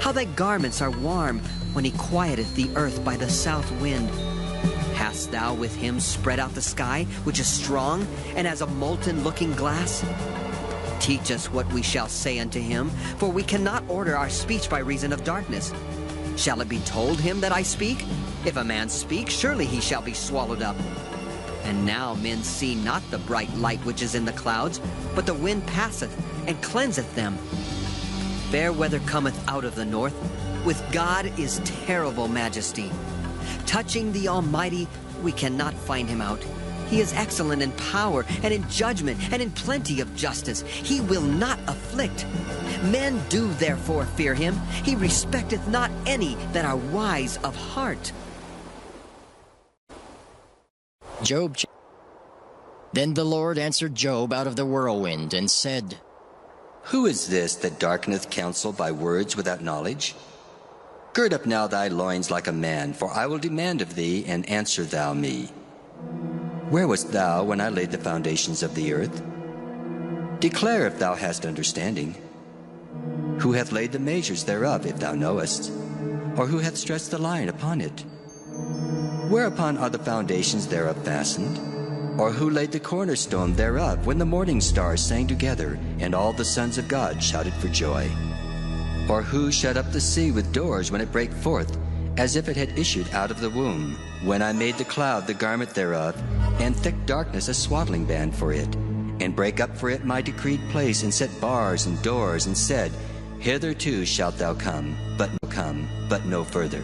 How thy garments are warm, when he quieteth the earth by the south wind. Hast thou with him spread out the sky, which is strong, and as a molten looking glass? Teach us what we shall say unto him, for we cannot order our speech by reason of darkness. Shall it be told him that I speak? If a man speak, surely he shall be swallowed up. And now men see not the bright light which is in the clouds, but the wind passeth, and cleanseth them. Fair weather cometh out of the north. With God is terrible majesty. Touching the Almighty, we cannot find him out. He is excellent in power, and in judgment, and in plenty of justice. He will not afflict. Men do therefore fear him. He respecteth not any that are wise of heart. Job. Then the Lord answered Job out of the whirlwind, and said, Who is this that darkeneth counsel by words without knowledge? Gird up now thy loins like a man, for I will demand of thee, and answer thou me. Where wast thou when I laid the foundations of the earth? Declare if thou hast understanding. Who hath laid the measures thereof, if thou knowest? Or who hath stretched the line upon it? Whereupon are the foundations thereof fastened? Or who laid the cornerstone thereof, when the morning stars sang together, and all the sons of God shouted for joy? Or who shut up the sea with doors when it brake forth, as if it had issued out of the womb? When I made the cloud the garment thereof, and thick darkness a swaddling band for it, and brake up for it my decreed place, and set bars and doors, and said, Hitherto shalt thou come, but no further.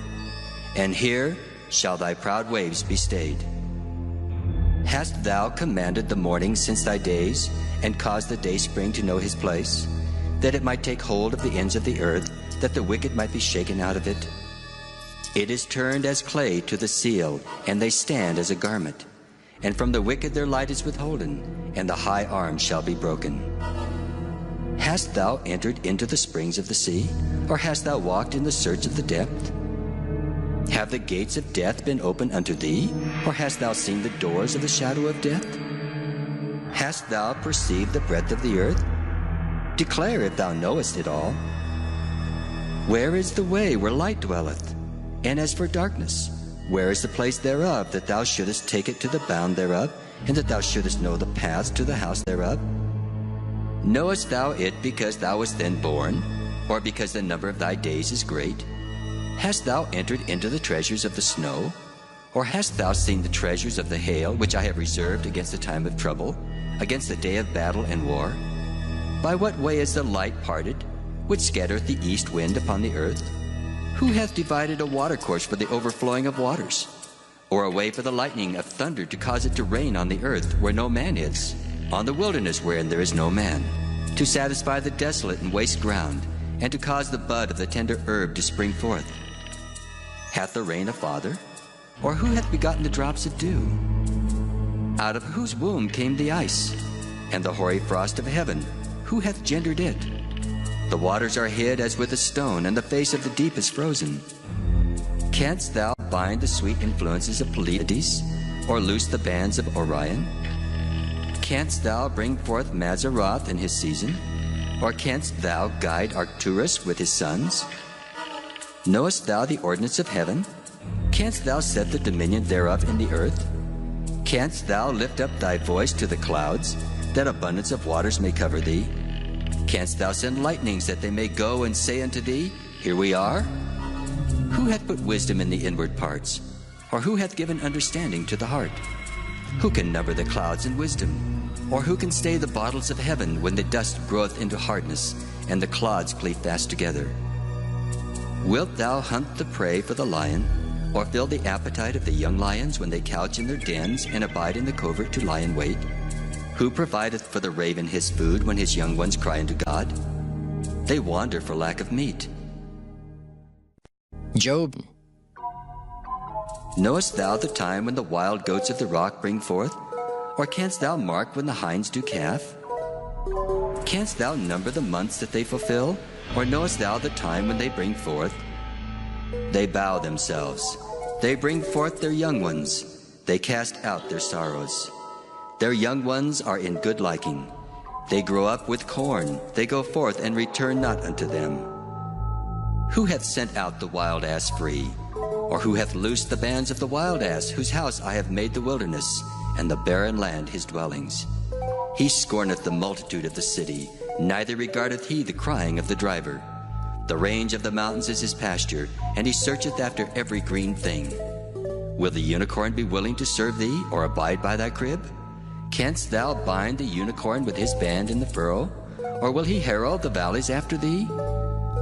And here shall thy proud waves be stayed. Hast thou commanded the morning since thy days, and caused the dayspring to know his place, that it might take hold of the ends of the earth, that the wicked might be shaken out of it? It is turned as clay to the seal, and they stand as a garment. And from the wicked their light is withholden, and the high arm shall be broken. Hast thou entered into the springs of the sea, or hast thou walked in the search of the depth? Have the gates of death been opened unto thee, or hast thou seen the doors of the shadow of death? Hast thou perceived the breadth of the earth? Declare if thou knowest it all. Where is the way where light dwelleth? And as for darkness, where is the place thereof, that thou shouldest take it to the bound thereof, and that thou shouldest know the paths to the house thereof? Knowest thou it because thou wast then born? or because the number of thy days is great? Hast thou entered into the treasures of the snow? Or hast thou seen the treasures of the hail, which I have reserved against the time of trouble, against the day of battle and war? By what way is the light parted, which scattereth the east wind upon the earth? Who hath divided a watercourse for the overflowing of waters? Or a way for the lightning of thunder to cause it to rain on the earth where no man is, on the wilderness wherein there is no man, to satisfy the desolate and waste ground, and to cause the bud of the tender herb to spring forth? Hath the rain a father? Or who hath begotten the drops of dew? Out of whose womb came the ice? And the hoary frost of heaven, who hath gendered it? The waters are hid as with a stone, and the face of the deep is frozen. Canst thou bind the sweet influences of Pleiades, or loose the bands of Orion? Canst thou bring forth Mazzaroth in his season? Or canst thou guide Arcturus with his sons? Knowest thou the ordinance of heaven? Canst thou set the dominion thereof in the earth? Canst thou lift up thy voice to the clouds, that abundance of waters may cover thee? Canst thou send lightnings, that they may go and say unto thee, Here we are? Who hath put wisdom in the inward parts? Or who hath given understanding to the heart? Who can number the clouds in wisdom? Or who can stay the bottles of heaven when the dust groweth into hardness, and the clods cleave fast together? Wilt thou hunt the prey for the lion, or fill the appetite of the young lions when they couch in their dens and abide in the covert to lie in wait? Who provideth for the raven his food when his young ones cry unto God? They wander for lack of meat. Job. Knowest thou the time when the wild goats of the rock bring forth? Or canst thou mark when the hinds do calf? Canst thou number the months that they fulfill? Or knowest thou the time when they bring forth? They bow themselves. They bring forth their young ones. They cast out their sorrows. Their young ones are in good liking. They grow up with corn. They go forth and return not unto them. Who hath sent out the wild ass free? Or who hath loosed the bands of the wild ass, whose house I have made the wilderness, and the barren land his dwellings? He scorneth the multitude of the city, neither regardeth he the crying of the driver. The range of the mountains is his pasture, and he searcheth after every green thing. Will the unicorn be willing to serve thee, or abide by thy crib? Canst thou bind the unicorn with his band in the furrow? Or will he herald the valleys after thee?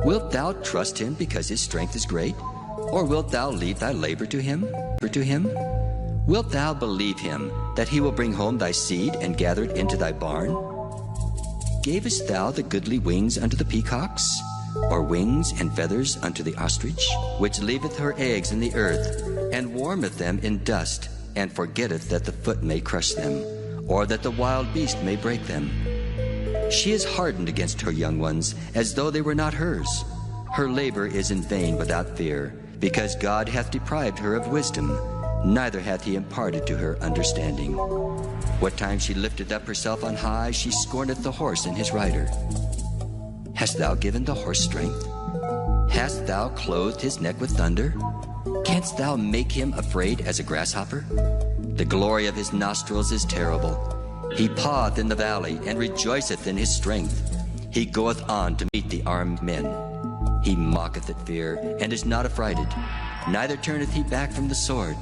Wilt thou trust him because his strength is great? Or wilt thou leave thy labor to him? Wilt thou believe him, that he will bring home thy seed and gather it into thy barn? Gavest thou the goodly wings unto the peacocks? Or wings and feathers unto the ostrich, which leaveth her eggs in the earth, and warmeth them in dust, and forgetteth that the foot may crush them, or that the wild beast may break them? She is hardened against her young ones, as though they were not hers. Her labor is in vain without fear, because God hath deprived her of wisdom, neither hath he imparted to her understanding. What time she lifteth up herself on high, she scorneth the horse and his rider. Hast thou given the horse strength? Hast thou clothed his neck with thunder? Canst thou make him afraid as a grasshopper? The glory of his nostrils is terrible. He paweth in the valley, and rejoiceth in his strength. He goeth on to meet the armed men. He mocketh at fear, and is not affrighted, neither turneth he back from the sword.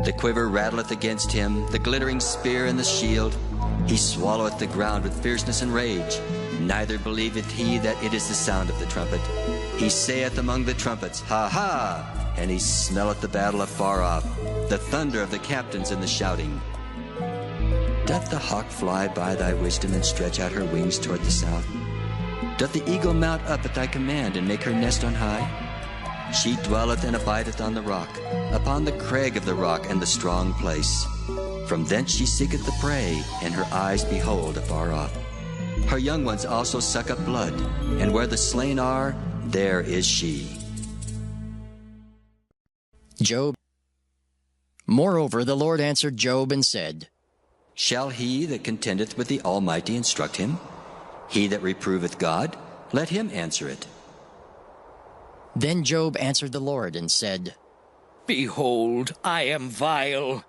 The quiver rattleth against him, the glittering spear and the shield. He swalloweth the ground with fierceness and rage, neither believeth he that it is the sound of the trumpet. He saith among the trumpets, Ha ha! And he smelleth the battle afar off, the thunder of the captains and the shouting. Doth the hawk fly by thy wisdom, and stretch out her wings toward the south? Doth the eagle mount up at thy command, and make her nest on high? She dwelleth and abideth on the rock, upon the crag of the rock and the strong place. From thence she seeketh the prey, and her eyes behold afar off. Her young ones also suck up blood, and where the slain are, there is she. Job. Moreover, the Lord answered Job and said, Shall he that contendeth with the Almighty instruct him? He that reproveth God, let him answer it. Then Job answered the Lord and said, Behold, I am vile.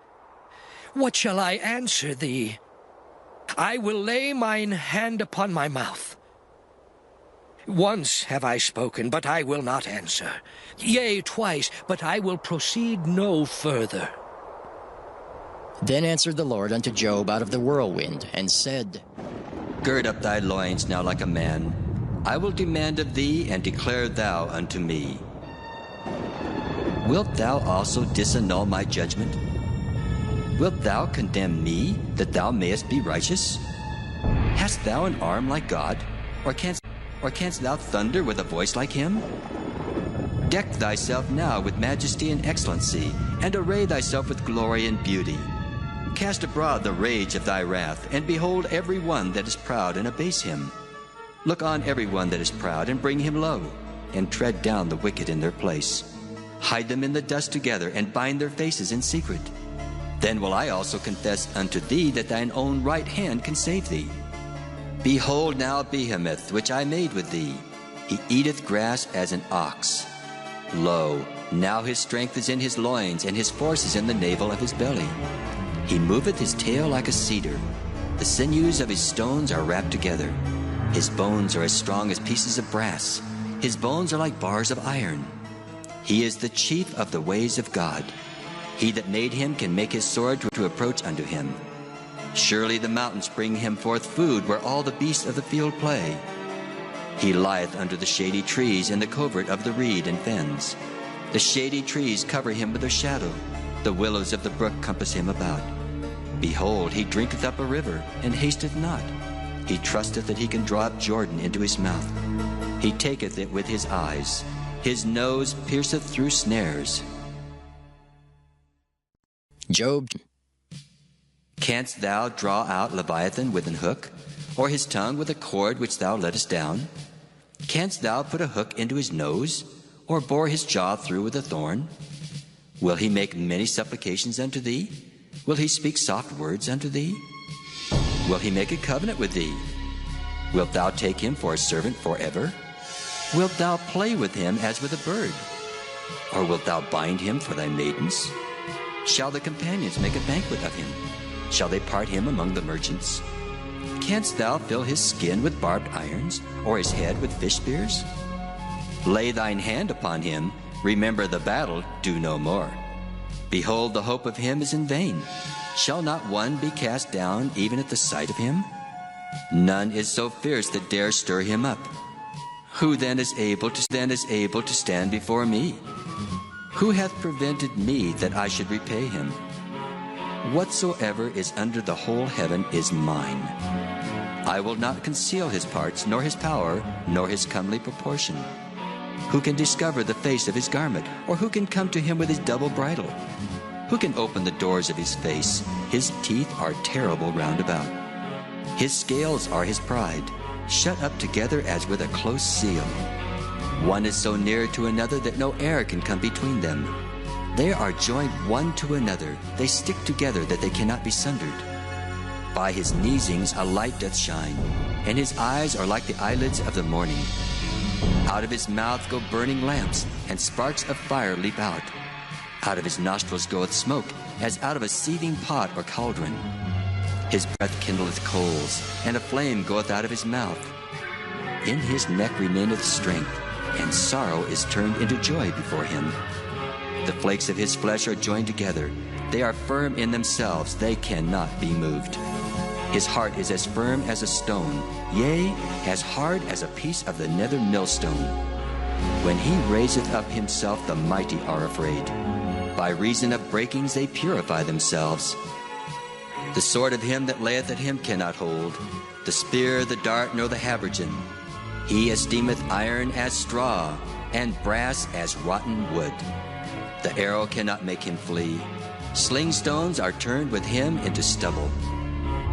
What shall I answer thee? I will lay mine hand upon my mouth. Once have I spoken, but I will not answer. Yea, twice, but I will proceed no further. Then answered the Lord unto Job out of the whirlwind, and said, Gird up thy loins now like a man. I will demand of thee, and declare thou unto me. Wilt thou also disannul my judgment? Wilt thou condemn me, that thou mayest be righteous? Hast thou an arm like God? Or canst thou thunder with a voice like him? Deck thyself now with majesty and excellency, and array thyself with glory and beauty. Cast abroad the rage of thy wrath, and behold every one that is proud, and abase him. Look on every one that is proud, and bring him low, and tread down the wicked in their place. Hide them in the dust together, and bind their faces in secret. Then will I also confess unto thee that thine own right hand can save thee. Behold now Behemoth, which I made with thee. He eateth grass as an ox. Lo, now his strength is in his loins, and his force is in the navel of his belly. He moveth his tail like a cedar. The sinews of his stones are wrapped together. His bones are as strong as pieces of brass. His bones are like bars of iron. He is the chief of the ways of God. He that made him can make his sword to approach unto him. Surely the mountains bring him forth food, where all the beasts of the field play. He lieth under the shady trees in the covert of the reed and fens. The shady trees cover him with their shadow. The willows of the brook compass him about. Behold, he drinketh up a river, and hasteth not. He trusteth that he can draw up Jordan into his mouth. He taketh it with his eyes. His nose pierceth through snares. Job. Canst thou draw out Leviathan with an hook, or his tongue with a cord which thou lettest down? Canst thou put a hook into his nose, or bore his jaw through with a thorn? Will he make many supplications unto thee? Will he speak soft words unto thee? Will he make a covenant with thee? Wilt thou take him for a servant forever? Wilt thou play with him as with a bird? Or wilt thou bind him for thy maidens? Shall the companions make a banquet of him? Shall they part him among the merchants? Canst thou fill his skin with barbed irons, or his head with fish spears? Lay thine hand upon him, remember the battle, do no more. Behold, the hope of him is in vain. Shall not one be cast down even at the sight of him? None is so fierce that dare stir him up. Who then is able to stand before me? Who hath prevented me that I should repay him? Whatsoever is under the whole heaven is mine. I will not conceal his parts, nor his power, nor his comely proportion. Who can discover the face of his garment, or who can come to him with his double bridle? Who can open the doors of his face? His teeth are terrible round about. His scales are his pride, shut up together as with a close seal. One is so near to another that no air can come between them. They are joined one to another, they stick together that they cannot be sundered. By his neesings a light doth shine, and his eyes are like the eyelids of the morning. Out of his mouth go burning lamps, and sparks of fire leap out. Out of his nostrils goeth smoke, as out of a seething pot or cauldron. His breath kindleth coals, and a flame goeth out of his mouth. In his neck remaineth strength, and sorrow is turned into joy before him. The flakes of his flesh are joined together. They are firm in themselves, they cannot be moved. His heart is as firm as a stone, yea, as hard as a piece of the nether millstone. When he raiseth up himself, the mighty are afraid. By reason of breakings they purify themselves. The sword of him that layeth at him cannot hold, the spear, the dart, nor the habergeon. He esteemeth iron as straw, and brass as rotten wood. The arrow cannot make him flee. Sling stones are turned with him into stubble.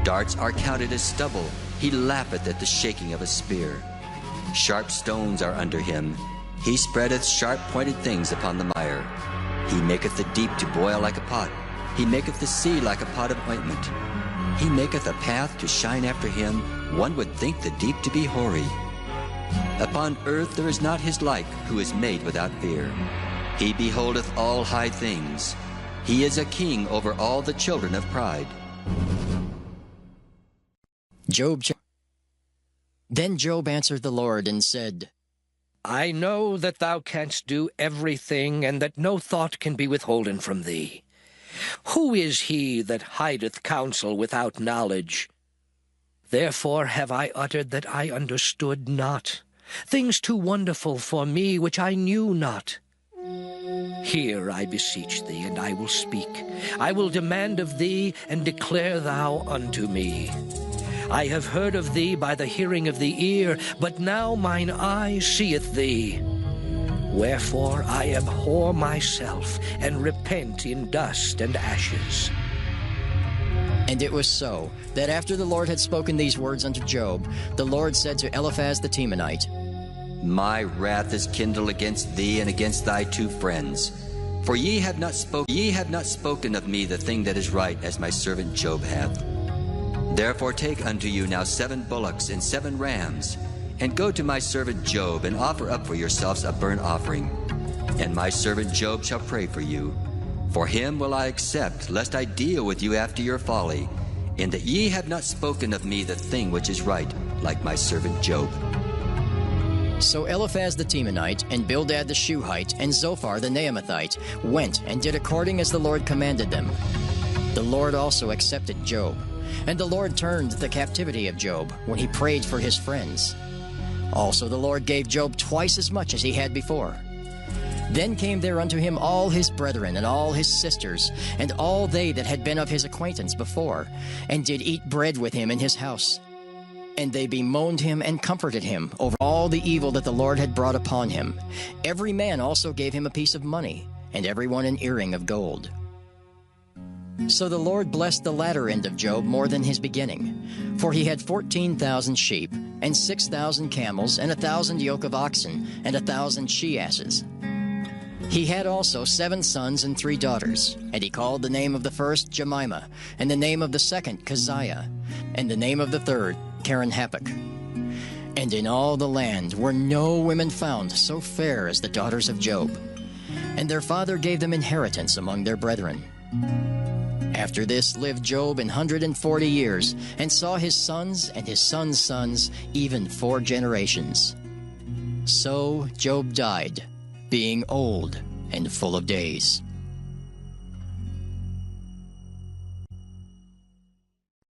Darts are counted as stubble. He laugheth at the shaking of a spear. Sharp stones are under him. He spreadeth sharp-pointed things upon the mire. He maketh the deep to boil like a pot. He maketh the sea like a pot of ointment. He maketh a path to shine after him. One would think the deep to be hoary. Upon earth there is not his like, who is made without fear. He beholdeth all high things. He is a king over all the children of pride. Job. Then Job answered the Lord and said, I know that thou canst do everything, and that no thought can be withholden from thee. Who is he that hideth counsel without knowledge? Therefore have I uttered that I understood not, things too wonderful for me which I knew not. Hear, I beseech thee, and I will speak. I will demand of thee, and declare thou unto me. I have heard of thee by the hearing of the ear, but now mine eye seeth thee. Wherefore I abhor myself, and repent in dust and ashes. And it was so, that after the Lord had spoken these words unto Job, the Lord said to Eliphaz the Temanite, My wrath is kindled against thee and against thy two friends. For ye have not spoken of me the thing that is right, as my servant Job hath. Therefore take unto you now 7 bullocks and 7 rams, and go to my servant Job, and offer up for yourselves a burnt offering. And my servant Job shall pray for you. For him will I accept, lest I deal with you after your folly, in that ye have not spoken of me the thing which is right, like my servant Job. So Eliphaz the Temanite, and Bildad the Shuhite, and Zophar the Naamathite went and did according as the Lord commanded them. The Lord also accepted Job, and the Lord turned the captivity of Job when he prayed for his friends. Also the Lord gave Job twice as much as he had before. Then came there unto him all his brethren and all his sisters, and all they that had been of his acquaintance before, and did eat bread with him in his house. And they bemoaned him and comforted him over all the evil that the Lord had brought upon him. Every man also gave him a piece of money, and every one an earring of gold. So the Lord blessed the latter end of Job more than his beginning, for he had 14,000 sheep, and 6,000 camels, and 1,000 yoke of oxen, and 1,000 she-asses. He had also 7 sons and 3 daughters, and he called the name of the first Jemimah, and the name of the second Keziah, and the name of the third Karen-Happuch. And in all the land were no women found so fair as the daughters of Job, and their father gave them inheritance among their brethren. After this lived Job 140 years, and saw his sons and his sons' sons, even 4 generations. So Job died, being old and full of days.